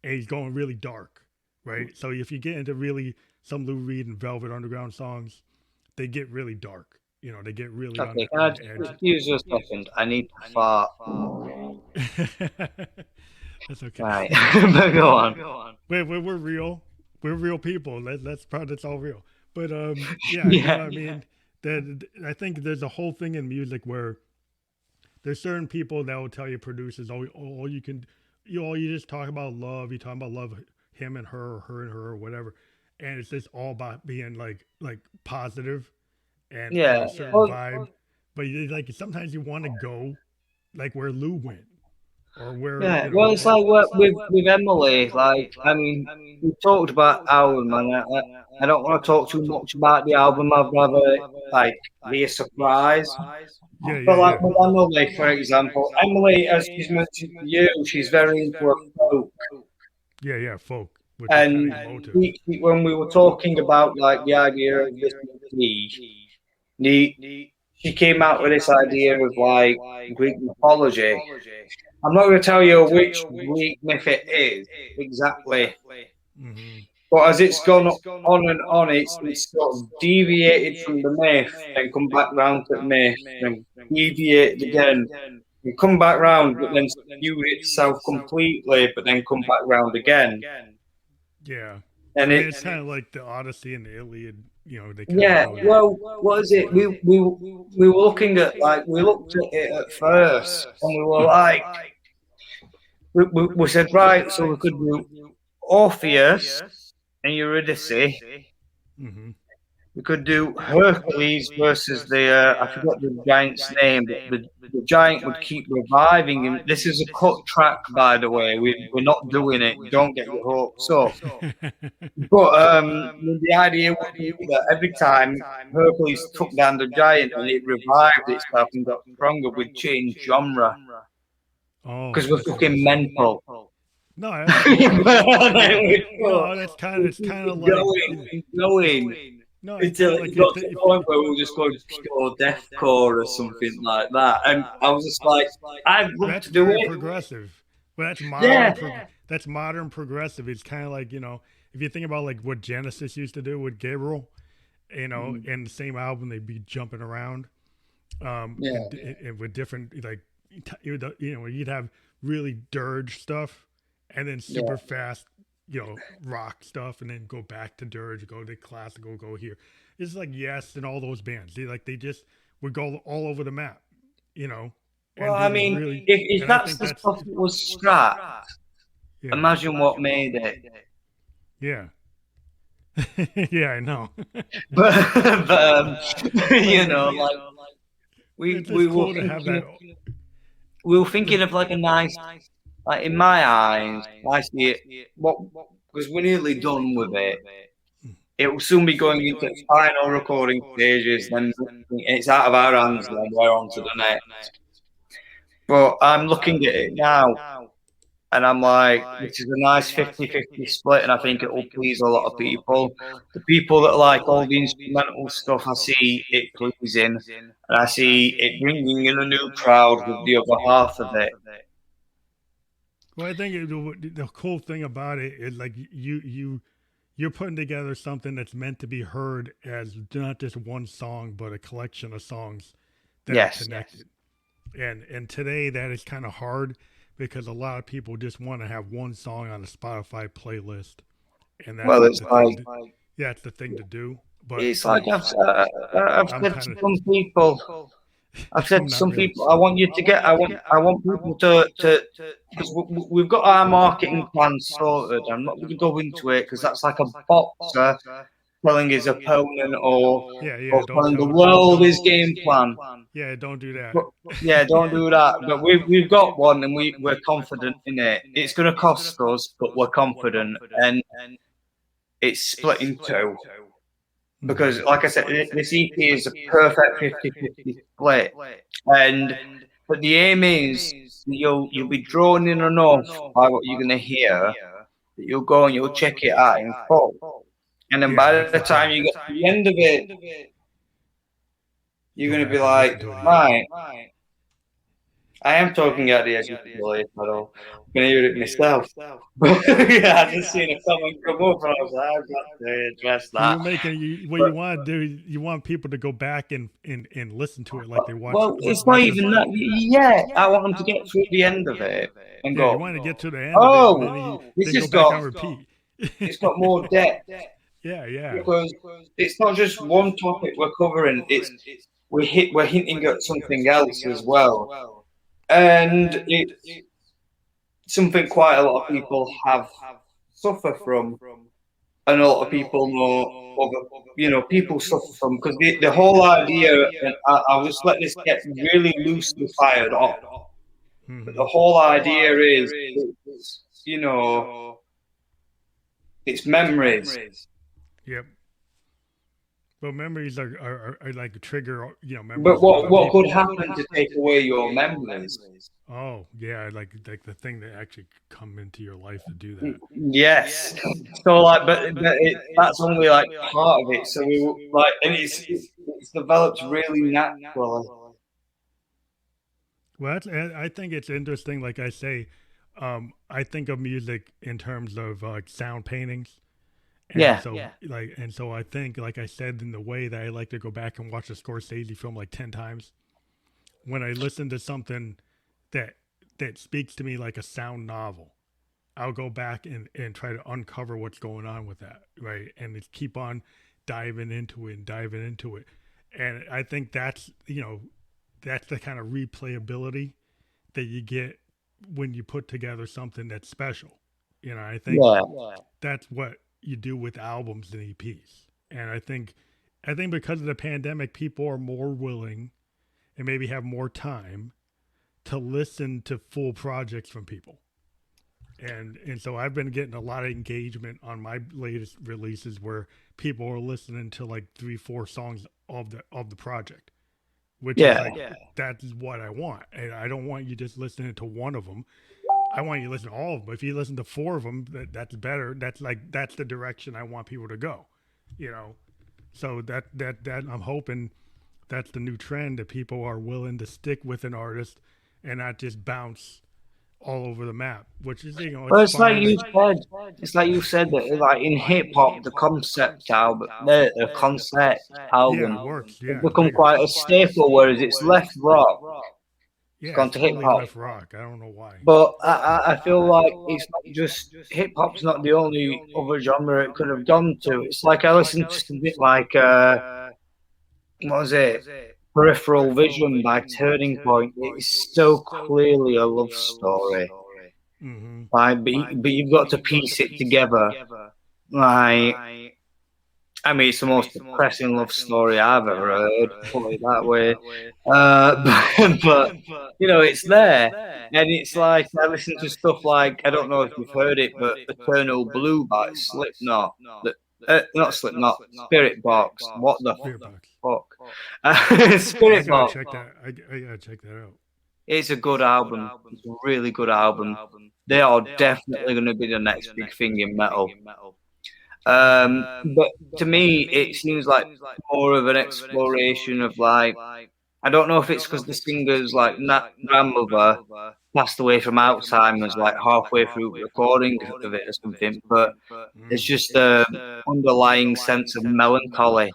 and he's going really dark, right? So if you get into really some Lou Reed and Velvet Underground songs, they get really dark. They get really on the edge. Excuse you a second. I need to fart. That's okay. Right. Go on. We're real. We're real people. That's all real. But yeah. I mean, that I think there's a whole thing in music where there's certain people that will tell you producers, all you can, all you just talk about love. You talk about love, him and her, or her and her, or whatever, and it's just all about being like positive and a certain vibe. But like sometimes you want to go like where Lou went. Or where, well, it's like with Emily. Like, I mean, we talked about album, and I don't want to talk too much about the album. I'd rather like be a surprise. But like with Emily, for example, Emily, as she's mentioned to you, she's very into folk. Yeah, folk. And when we were talking about like the idea of this she came out with this idea of like Greek mythology. I'm not going to tell you which Greek myth it is exactly, but as it's gone on and on, it's sort of deviated from the myth and come back round to the myth and deviated again and come back round, but then skewed itself completely, but then come back round again. Yeah, and it's kind of like the Odyssey and the Iliad. They well, what is it? We were looking at we looked at it at first, and we were like. We said, right, so we could do Orpheus and Eurydice. We could do Hercules versus I forgot the giant's name, but the giant would keep reviving him. This is a cut track, by the way. We're not doing it. Don't get your hopes up. But the idea would be that every time Hercules took down the giant and it revived itself and got stronger, we'd change genre. Because we're fucking mental. No, it's kind of like going. No, until it got to the point where we were just going pure deathcore or something like that, and I was just like, I'd love to do it. Progressive, but that's modern. That's modern progressive. It's kind of like if you think about like what Genesis used to do with Gabriel, in the same album they'd be jumping around, and with different like. You'd have really dirge stuff and then super fast, rock stuff, and then go back to dirge, go to classical, go here. It's like Yes and all those bands. They just would go all over the map, Well, I mean, if that's the stuff that was scrapped, imagine what made it. Yeah. Yeah, I know. but like we were to have that. We were thinking of like a nice, like in my eyes, I see it. Because we're nearly done with it. It will soon be going into final recording stages. Then it's out of our hands. Then we're on to the next. But I'm looking at it now, and I'm like, this is a nice 50-50 split, and I think it will please a lot of people. The people that like all the instrumental stuff, I see it pleasing, and I see it bringing in a new crowd with the other half of it. Well, I think the cool thing about it is like you're putting together something that's meant to be heard as not just one song, but a collection of songs that are connected. And today that is kind of hard. Because a lot of people just want to have one song on a Spotify playlist, and that's it's the thing to do. But it's like I've said to some people. I've said to some people, I want you to get. I want people to because we've got our marketing plan sorted. I'm not going to go into it because that's like a boxer telling his opponent or telling the world his game plan. Yeah, don't do that. Don't do that. But we've got one, and we're confident in it. It's going to cost us, but we're confident, and it's split in two. Because, like I said, this EP is a perfect 50-50 split, but the aim is you'll be drawn in enough by what you're going to hear that you'll go and you'll check it out in full. And then by the time you get to the end of it, you're going to be like, right, I am talking at the edge of the belief, but I'm going to hear it myself. I just seen a comment come up, and I was like, I've got to address that. You want to do, you want people to go back and listen to it like they watch. Well, it's not even that. Yeah, I want them to get through the end of it and go. You want to get to the end of it, and then this has got on repeat. It's got more depth. Yeah. Because it's not just one topic we're covering. We're hinting at something else as well, and it's something quite a lot of people have suffer from, and a lot of people know other, people suffer from, because the whole idea, and I'll just let this get really loosely fired off, but the whole idea is, it's memories. Yep. Well, memories are like a trigger, memories. But what could happen to take away your memories? Oh, yeah, like the thing that actually come into your life to do that. Yes. So like, but that's only like part of it. So we like, and it's developed really naturally. Well, I think it's interesting. Like I say, I think of music in terms of sound paintings. And so I think, like I said, in the way that I like to go back and watch a Scorsese film like 10 times, when I listen to something that speaks to me like a sound novel, I'll go back and try to uncover what's going on with that, right? And just keep on diving into it. And I think that's the kind of replayability that you get when you put together something that's special. I think that's what you do with albums and EPs. And I think because of the pandemic, people are more willing and maybe have more time to listen to full projects from people. And so I've been getting a lot of engagement on my latest releases where people are listening to like 3-4 songs of the project, which is like, that's what I want. And I don't want you just listening to one of them. I want you to listen to all of them. But if you listen to 4 of them, that's better. That's the direction I want people to go, So that I'm hoping that's the new trend, that people are willing to stick with an artist and not just bounce all over the map, which is, it's like you said. It's like you said that, like in hip hop, the concept album, the concept album, works. It's become quite a staple. Whereas it's left rock. It's gone to hip hop. Left rock. I don't know why. But I feel like it's not just hip hop's not the only other genre it could have gone to. It's like I listened to something like what was it? Peripheral Vision by Turning Point. It's so clearly a love story. Mm-hmm. But you've got to piece it together. Like, I mean, it's the most depressing love story I've ever heard, put it that way. But it's there. And it's like, I listen to stuff like, I don't know if you've heard it, but Eternal Blue by Slipknot. Not Slipknot, Spirit Box. What the fuck? Spirit Box. I gotta check that out. It's a good album. It's a really good album. They are definitely going to be the next big thing in metal. But to me, it seems like more of an exploration of, like, I don't know if it's because the singer's like grandmother passed away from Alzheimer's like halfway through recording of it or something, but it's just the underlying sense of melancholy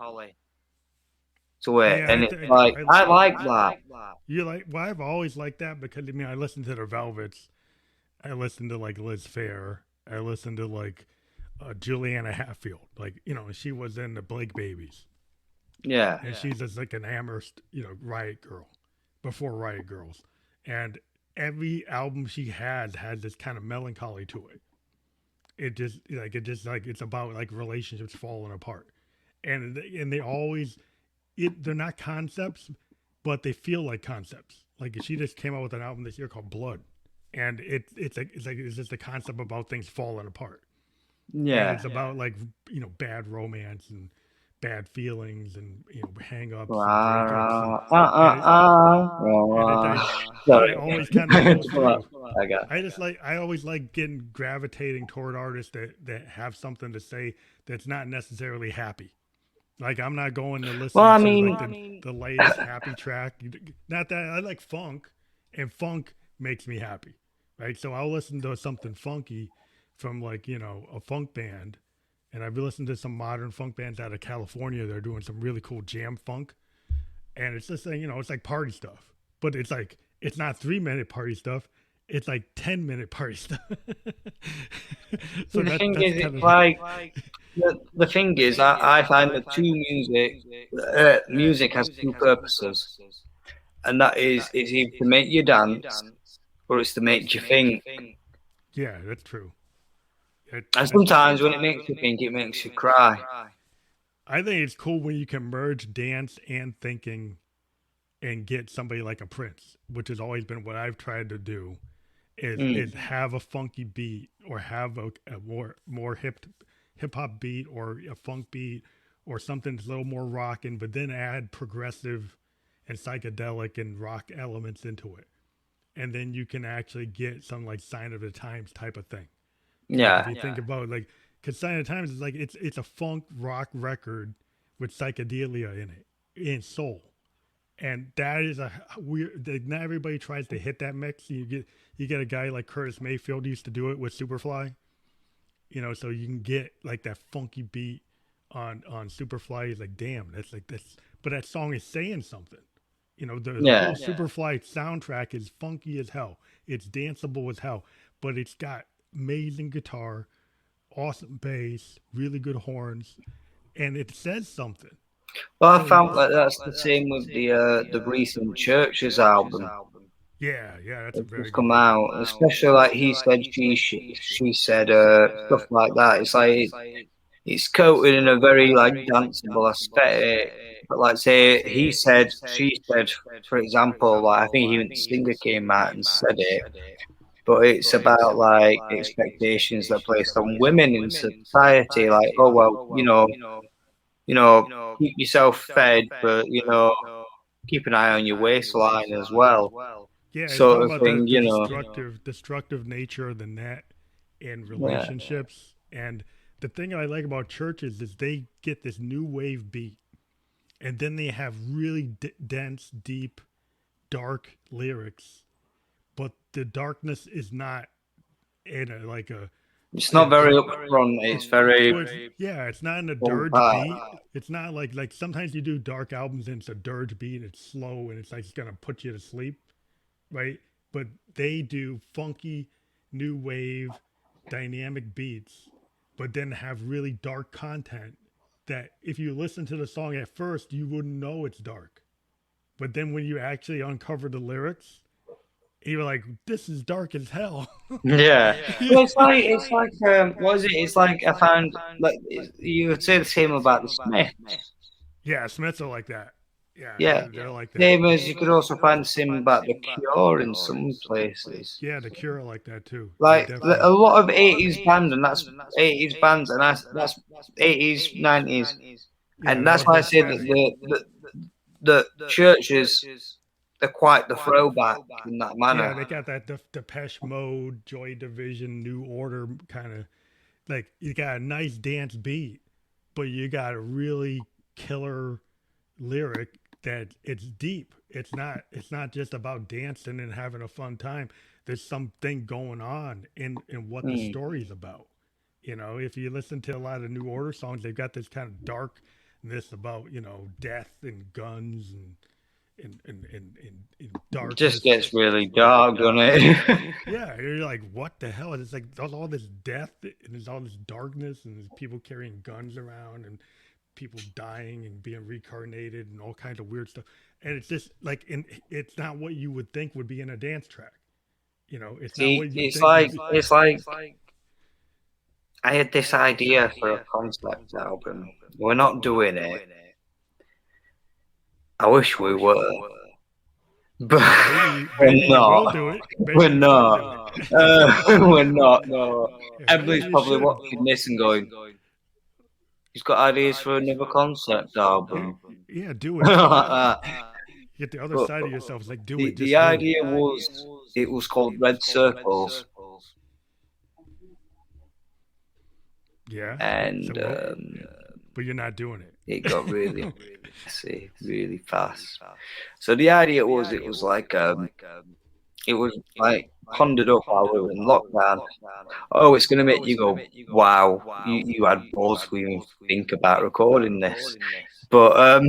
to it, and it's like I like that. You like? Well, I've always liked that because I listened to the Velvets, I listened to like Liz Phair, I listened to like Juliana Hatfield, like she was in the Blake Babies. Yeah. And she's just like an Amherst, Riot Girl, before Riot Girls. And every album she has this kind of melancholy to it. It's about like relationships falling apart. And they always, they're not concepts, but they feel like concepts. Like she just came out with an album this year called Blood. And it's just a concept about things falling apart. Yeah. And it's about like, bad romance and bad feelings and hang-ups and breakups. I always kind of I always like gravitating toward artists that have something to say that's not necessarily happy. Like I'm not going to listen to the latest happy track. Not that I like funk, and funk makes me happy, right? So I'll listen to something funky from like a funk band. And I've listened to some modern funk bands out of California. They're doing some really cool jam funk. And it's just like, it's like party stuff. But it's like, it's not 3-minute party stuff. it's like 10-minute party stuff. So the thing is, it's like the thing is, I find that music has two purposes, and that is it's either to make you dance or it's to make you think. Yeah, that's true. And sometimes when it makes you think, it makes you cry. I think it's cool when you can merge dance and thinking and get somebody like a Prince, which has always been what I've tried to do, is have a funky beat or have a more hip hop beat or a funk beat or something that's a little more rocking, but then add progressive and psychedelic and rock elements into it. And then you can actually get some like Sign of the Times type of thing. Yeah. Like if you think about like, because Sign of the Times is like, it's a funk rock record with psychedelia in it, and soul. And that is a weird. Not everybody tries to hit that mix. You get a guy like Curtis Mayfield used to do it with Superfly. You know, so you can get like that funky beat on Superfly. He's like, damn, that's like this. But that song is saying something. You know, the whole Superfly soundtrack is funky as hell. It's danceable as hell, but it's got amazing guitar, awesome bass, really good horns, and it says something. Well, I found like that's the same with the recent Churches album. Yeah, that's a very good come out, especially like he said, she said, stuff like that. It's like it's coated in a very like danceable aesthetic. But like say he said, she said, for example, like I think even the singer came out and said it. But it's about like expectations that are placed on women in society. Like, oh well, keep yourself fed, but keep an eye on your waistline as well. Yeah, it's sort all of about thing, the destructive nature of the net in relationships. And the thing I like about Churches is they get this new wave beat, and then they have really dense, deep, dark lyrics, but the darkness is not in a. It's not very upfront. It's very it's not in a dirge beat. It's not like sometimes you do dark albums and it's a dirge beat and it's slow and it's like it's gonna put you to sleep, right? But they do funky, new wave, dynamic beats, but then have really dark content that if you listen to the song at first you wouldn't know it's dark, but then when you actually uncover the lyrics, you're like, this is dark as hell. Yeah. Well, it's like what is it? It's like I found like you would say the same about the Smiths. Yeah, Smiths are like that. Yeah, they're like that. Same as you could also find the same about the Cure in some places. Yeah, the Cure are like that too. Like a lot of 80s bands, and that's 80s bands, and that's 80s, 90s, and that's why I say that the Churches, they're quite the throwback in that manner. Yeah, they got that Depeche Mode, Joy Division, New Order kind of, like you got a nice dance beat, but you got a really killer lyric that it's deep. It's not just about dancing and having a fun time. There's something going on in what the story's about. You know, if you listen to a lot of New Order songs, they've got this kind of darkness about, death and guns and dark. Just gets really dark, doesn't it? Yeah, you're like, what the hell? It's like there's all this death and there's all this darkness and there's people carrying guns around and people dying and being reincarnated and all kinds of weird stuff. And it's just like, it's not what you would think would be in a dance track. It's not what you think. It's like I had this idea for a concept album. We're not doing it. I wish we were, but we're not. We're not. We're not. No. Everybody's probably watching this and going, "He's got ideas for another concept album." Yeah, do it. Get the other side of yourself. It's like, do it. The idea was, it was called Red Circles. Yeah. And but you're not doing it. It got really messy, really fast. So the idea was, it was like conjured up while we were in lockdown. Oh, it's going to make you go, wow, you had balls to even think about recording this. But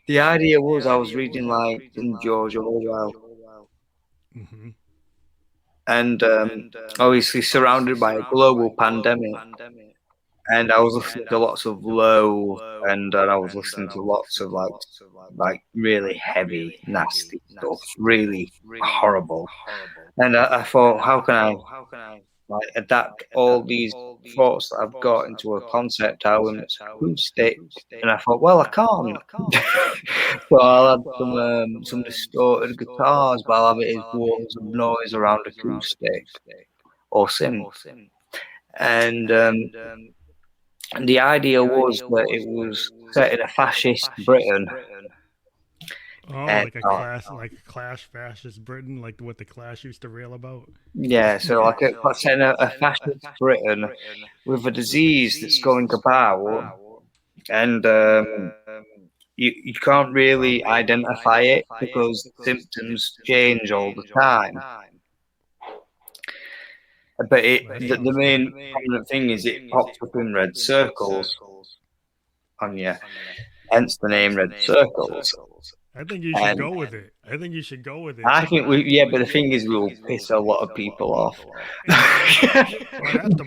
the idea was, I was reading like from George Orwell. Mm-hmm. and obviously surrounded by a global pandemic. And I was listening to lots of low, and I was listening to lots of like really heavy, nasty stuff, really horrible. And I thought, how can I like adapt all these thoughts that I've got into a concept album that's acoustic? And I thought, well, I can't. So I'll add some distorted guitars, but I'll have it as walls of noise around acoustic or synth. And the idea was that it was set in a fascist Britain. Oh, like a Clash fascist Britain, like what the Clash used to rail about. Yeah, so like set in a fascist Britain with a disease that's going about, and you can't really identify it because symptoms change all the time. But the main prominent thing is it pops up in red circles on you, hence the name Red Circles. I think you should go with it. I think but the thing is, we'll piss a lot of people off.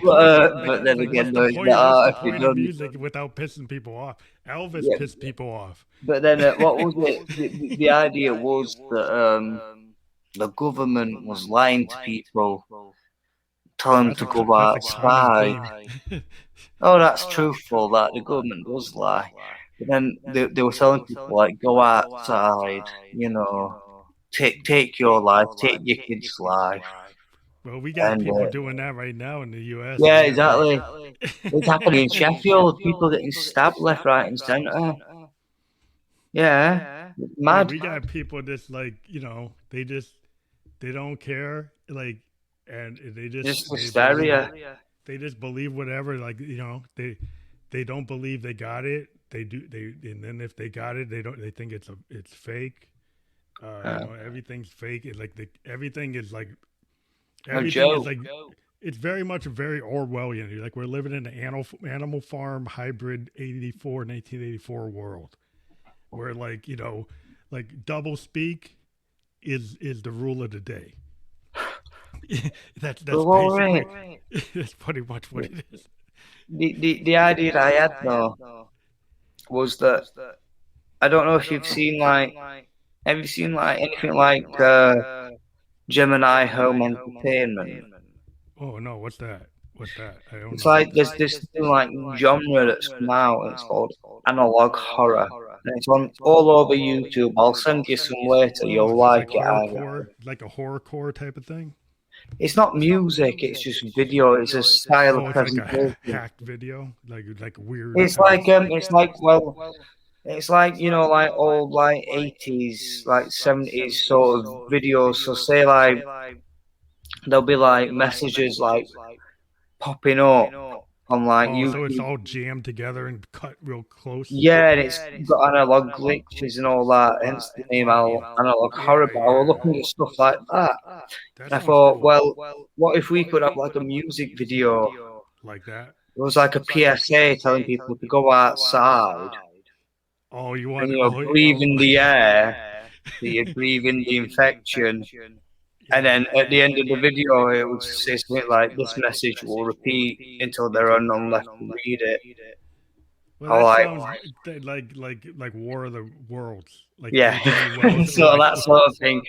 But then again, what's the point of music without pissing people off? Elvis pissed people off. But then, what was it? The idea was that the government was lying to people, telling them to go outside. Oh, that's truthful. That the government does lie. But then they were telling people, like, go outside, you know, take your life, take your kids' life. Well, we got people doing that right now in the U.S. Yeah, exactly. It's happening in Sheffield. People getting stabbed left, right, and centre. Yeah, mad. We got people that's like, you know, they don't care, like, and they just hysteria. They just believe whatever, like, you know, they don't believe they got it. They do. And then if they got it, they think it's fake. You know, everything's fake. Everything is like it's very much very Orwellian. Like we're living in an Animal Farm hybrid 1984 world, where like, you know, like double speak is the rule of the day. that's basically that's pretty much what it is. The idea that I had though was that I don't know if you've seen have you seen anything like Gemini Home Entertainment? Oh no, what's that? I don't it's know. Like there's this like genre that's come out. It's called analog horror, and it's on all over YouTube. I'll send you some later. You'll like it. Like a horrorcore type of thing. It's not music. It's just video. It's a style of presentation. Like a hacked video, like weird. It's like you know, like old like 80s, like 70s sort of videos. So say like there'll be like messages like popping up on like YouTube. So it's all jammed together and cut real close. Yeah, and it's got analog glitches and all that. Hence the name analog horror. But I was looking at stuff like that. And I thought, well, what if we could have like a music video like that? It was like a PSA telling people to go outside. Oh, you want to breathe in the air, so you breathe in the infection. And then at the end of the video, it would say something like, "This message will repeat until there are none left to read it." Well, that sounds like War of the Worlds. Like so that sort of thing.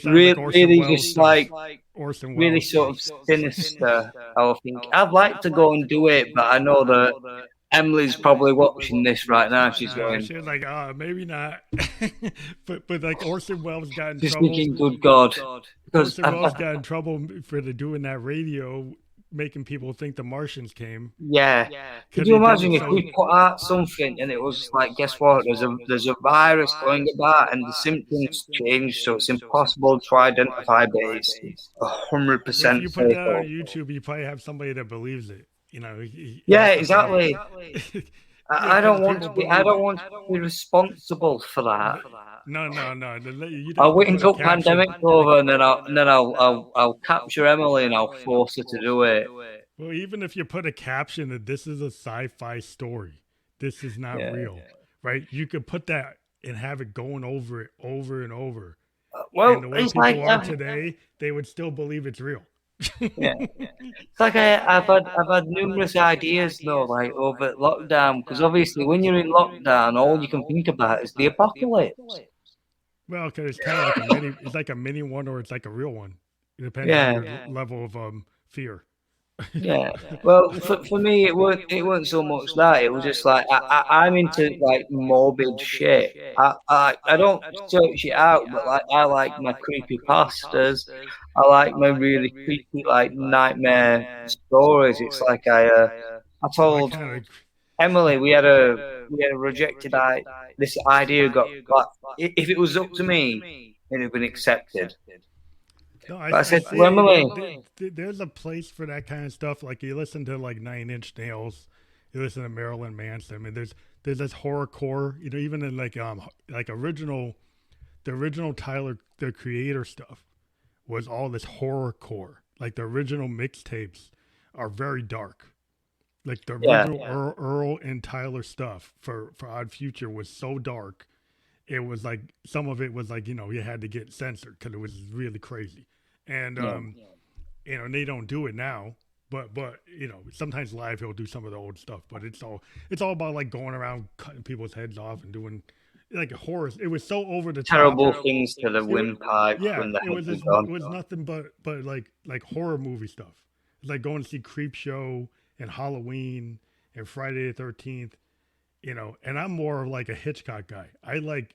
Really just like really sort of sinister. I think I'd like to go and do it, but I know that Emily's probably watching this right now. She's going. She's like, maybe not. but like Orson Welles got in She's trouble. Thinking, good God. Because Orson Welles got in trouble for doing that radio, making people think the Martians came. Yeah. Could you imagine if we put out something and it was like, guess what? There's a virus going about and the symptoms change, so it's impossible to identify, but it's 100%. If you put that on YouTube, you probably have somebody that believes it. You know. Yeah, exactly. I don't want to be responsible for that. No. I'll wait until pandemic's over, and then I'll capture Emily and I'll force her to do it. Well, even if you put a caption that this is a sci-fi story, this is not real, right? You could put that and have it going over it over and over, Well, And the way it's people like are today, they would still believe it's real. yeah. It's like I've had numerous ideas though, like over lockdown, because obviously when you're in lockdown, all you can think about is the apocalypse. Well, because it's kind of like a mini. It's like a mini one, or it's like a real one. It depends on Yeah, your level of fear. yeah. Well, for me, it weren't so much that. It was just like I'm into like morbid shit. I don't search it out, but like I like my creepy pastas. I like my really creepy like nightmare stories. It's like I Well, I told kind of. Emily we had a rejected this idea got like if it was up to me, it'd have been accepted. No, But I I said to see. Emily, There's a place for that kind of stuff. Like you listen to like Nine Inch Nails, you listen to Marilyn Manson. I mean, there's this horrorcore. You know, even in like original, the original Tyler the Creator stuff was all this horrorcore. Like the original mixtapes are very dark. Like the yeah, original Earl and Tyler stuff for Odd Future was so dark. It was like some of it was like you had to get censored because it was really crazy. And yeah. and they don't do it now. But sometimes live he'll do some of the old stuff. But it's all about like going around cutting people's heads off and doing like horror. It was so over the Terrible top. things to the windpipe Yeah, when the it was head it gone. was nothing but like horror movie stuff. It's like going to see Creep Show and Halloween and Friday the 13th. And I'm more of like a Hitchcock guy. I like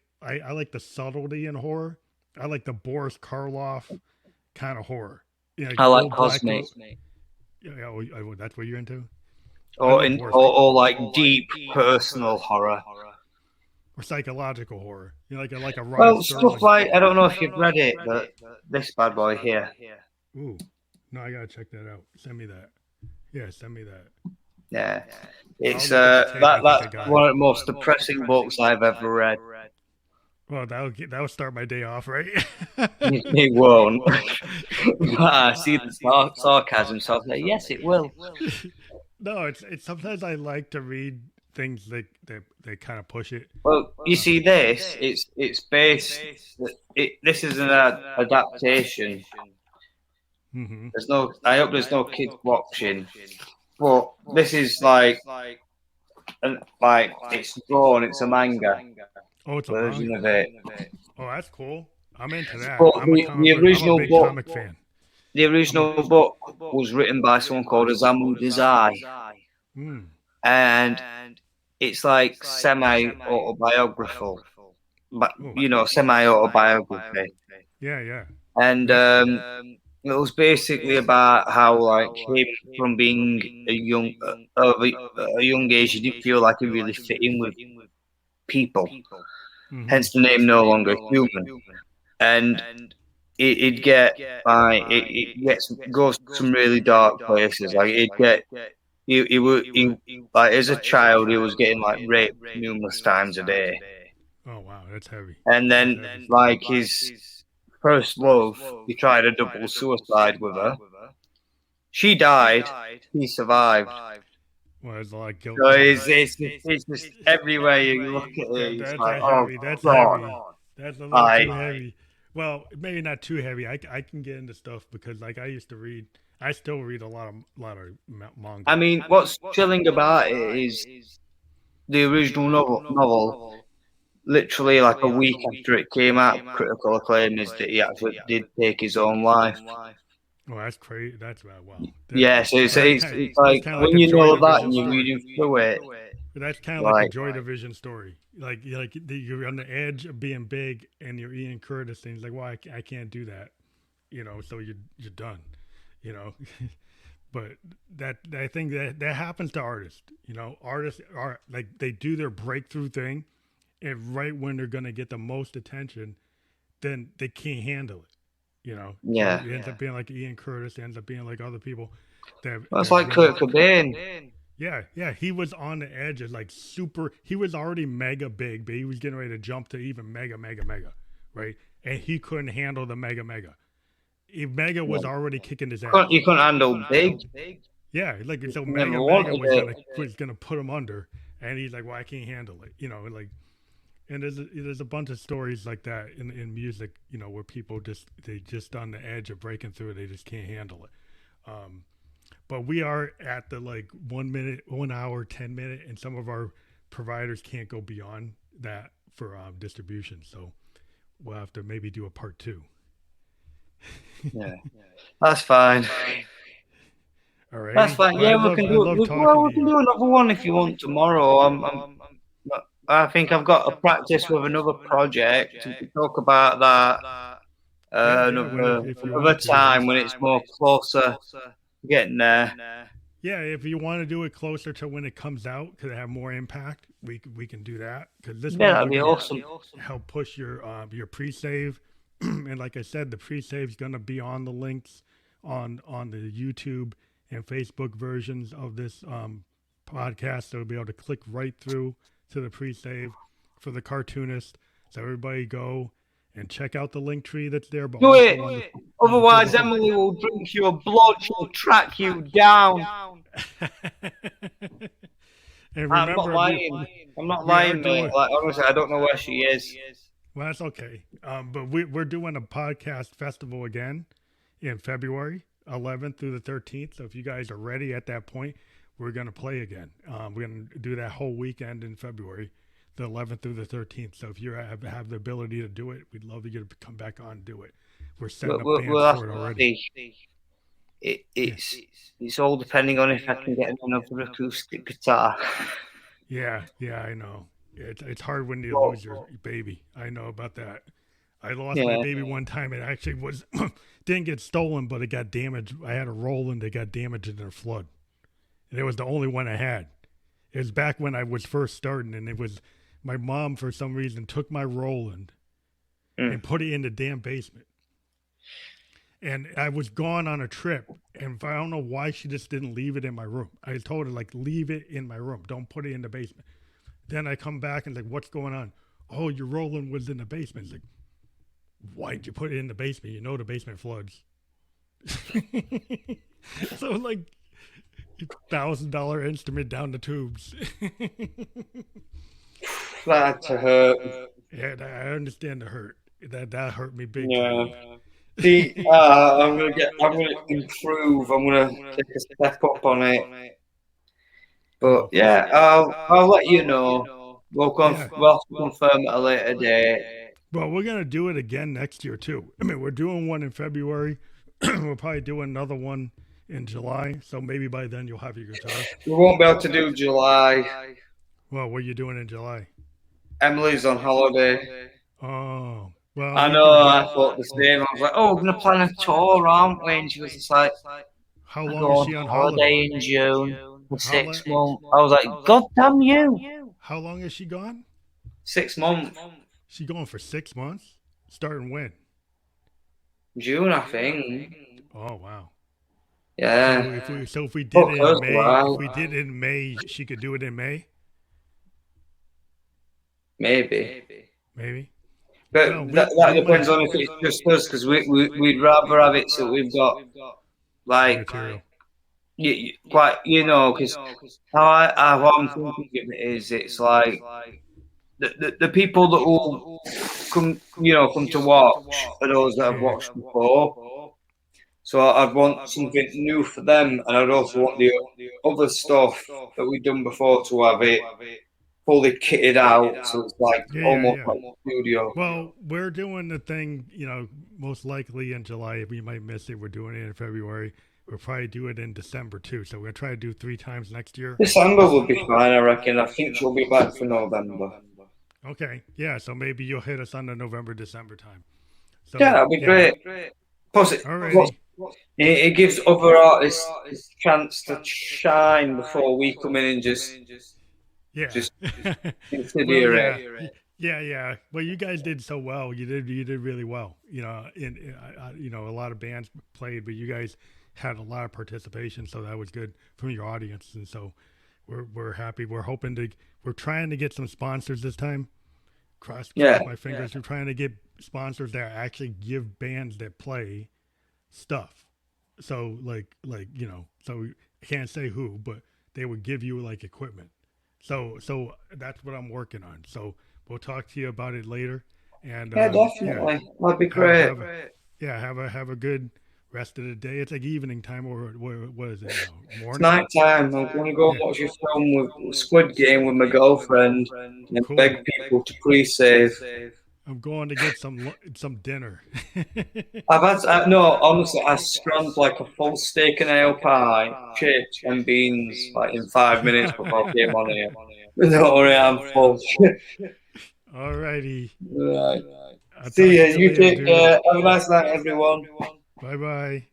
the subtlety in horror. I like the Boris Karloff kind of horror. Like I like old Cosmic. That's what you're into? Or like deep personal horror. Or psychological horror. Like a Rod Well, Sterling. stuff like I don't know if you've read it, but this bad boy here. Ooh. No, I gotta check that out. Send me that. Yeah, send me that. Yeah, it's I'll look at the tape. that's one of the most depressing books I've ever read. Well, that'll start my day off, right? It won't. I see the sarcasm, so I was like, yes, it will. No, it's sometimes I like to read things that they kind of push it. Well, you see, it's based. This is an adaptation. Mm-hmm. I hope there's no kids watching, but this is like it's drawn. It's a manga Oh, it's a version manga. of it. Oh, that's cool. I'm into that. But I'm a big comic fan. The original book was written by someone called Osamu Dazai, and it's like semi-autobiographical, but semi-autobiography. Yeah. And it was basically about how like him from being a young age, he didn't feel like he really fit in with people. Mm-hmm. Hence the name No Longer Human. And it goes to some really dark places. Like he like as a child he was getting like raped numerous times a day. Oh wow, that's heavy. And then like his first love, he tried a double suicide with her. She died. He survived. Well, there's a lot of guilt. So it's just everywhere you look at it. That's like, heavy. That's heavy. That's a little too heavy. Well, maybe not too heavy. I can get into stuff because like I still read a lot of manga. I mean, what's chilling about it is the original novel. Literally, like a week after it came out, critical acclaim is that he actually did take his own life. Oh, that's crazy. That's wow. Yeah, so it's like when you know that and you're reading through it. That's kind of like a Joy Division story. Like you're on the edge of being big, and you're Ian Curtis, and he's like, "Well, I can't do that," So you're done, But I think that happens to artists. Artists are like they do their breakthrough thing, and right when they're gonna get the most attention, then they can't handle it. Yeah. So it ends up being like Ian Curtis. It ends up being like other people. That's like Kurt Cobain. Yeah. He was on the edge of like super. He was already mega big, but he was getting ready to jump to even mega, right? And he couldn't handle the mega. Mega was already kicking his ass. You couldn't handle big. Yeah, like so mega was gonna put him under, and he's like, "Well, I can't handle it," like. And there's a bunch of stories like that in music, where people they just on the edge of breaking through, they just can't handle it. But we are at the like 1 minute, 1 hour, 10 minute, and some of our providers can't go beyond that for distribution. So we'll have to maybe do a part 2. Yeah, that's fine. All right, that's fine. Well, Yeah, we can do. We can do another one if you want tomorrow. I think I've got to practice with another project. We can talk about that another time when it's more closer getting there. Yeah, if you want to do it closer to when it comes out, because it have more impact, we can do that. Because this that'd be awesome. Help push your pre-save, and like I said, the pre-save is going to be on the links on the YouTube and Facebook versions of this podcast, so you'll be able to click right through to the pre-save for the Cartoonist. So everybody go and check out the link tree that's there. But do it. Otherwise, Emily will drink your blood. She'll track you down. And remember, I'm not lying. I'm not lying, mate. Like, honestly, I don't know where she is. Well, that's okay. But we're doing a podcast festival again in February 11th through the 13th. So if you guys are ready at that point, we're going to play again. We're going to do that whole weekend in February, the 11th through the 13th. So if you have the ability to do it, we'd love you to come back on and do it. We're setting up bands for it already. It's all depending on if I can get another acoustic guitar. Yeah, I know. It's hard when you lose your baby. I know about that. I lost my baby one time. It actually didn't get stolen, but it got damaged. I had a Roland that got damaged in a flood. And it was the only one I had. It was back when I was first starting, and it was my mom, for some reason, took my Roland and put it in the damn basement. And I was gone on a trip, and I don't know why she just didn't leave it in my room. I told her, like, leave it in my room. Don't put it in the basement. Then I come back and like, what's going on? Oh, your Roland was in the basement. It's like, why'd you put it in the basement? You know the basement floods. So like, $1,000 instrument down the tubes. That's a hurt. Yeah, I understand the hurt. That hurt me big. Yeah. See, I'm gonna improve. I'm gonna take a step up on it. But yeah, I'll let you know. We'll confirm at a later date. Well, we're gonna do it again next year too. I mean, we're doing one in February. We'll probably do another one in July. So maybe by then you'll have your guitar. We won't be able to do July. Well, what are you doing in July? Emily's on holiday. Oh, well. I know. I thought the same. I was like, "Oh, we're gonna plan a tour, aren't we?" And she was just like, "How long is she on holiday?" In June for 6 months. I was like, "God damn you!" How long is she gone? 6 months. She going for 6 months? Starting when? June, I think. Oh wow. Yeah. So if we did it in May, if we did it in May, she could do it in May. Maybe. But that depends on if it's just us, because we'd rather have it so we've got like material. Quite, because how I'm thinking of it is, it's like the people that will come to watch are those that have watched before. So I'd want something new for them, and I'd also want the other stuff that we've done before to have it fully kitted out, so it's like almost like a studio. Well, we're doing the thing, most likely in July. If we might miss it, we're doing it in February. We'll probably do it in December too. So we're gonna try to do 3 times next year. December will be fine, I reckon. I think she'll be back for November. Okay, yeah. So maybe you'll hit us on the November, December time. So, yeah, that'd be great. Plus, it gives other artists a chance to shine before we come in and just consider it. Yeah. Well, you guys did so well. You did really well. A lot of bands played, but you guys had a lot of participation, so that was good from your audience. And so we're happy. We're trying to get some sponsors this time. Cross my fingers. We're trying to get sponsors that actually give bands that play stuff. So so I can't say who, but they would give you like equipment. So that's what I'm working on. So we'll talk to you about it later. And Yeah, definitely. That'd be great. Have a good rest of the day. It's like evening time, or what is it now? Morning? It's night time. I'm going to go watch a film with Squid Game with my girlfriend and beg people to pre-save. I'm going to get some dinner. Honestly, I scrumped like a full steak and ale pie, chips and beans like in 5 minutes before I came on here. Don't worry, I'm full. Alrighty. Right. See you. You take care. Have a nice night, everyone. Bye-bye.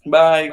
Bye.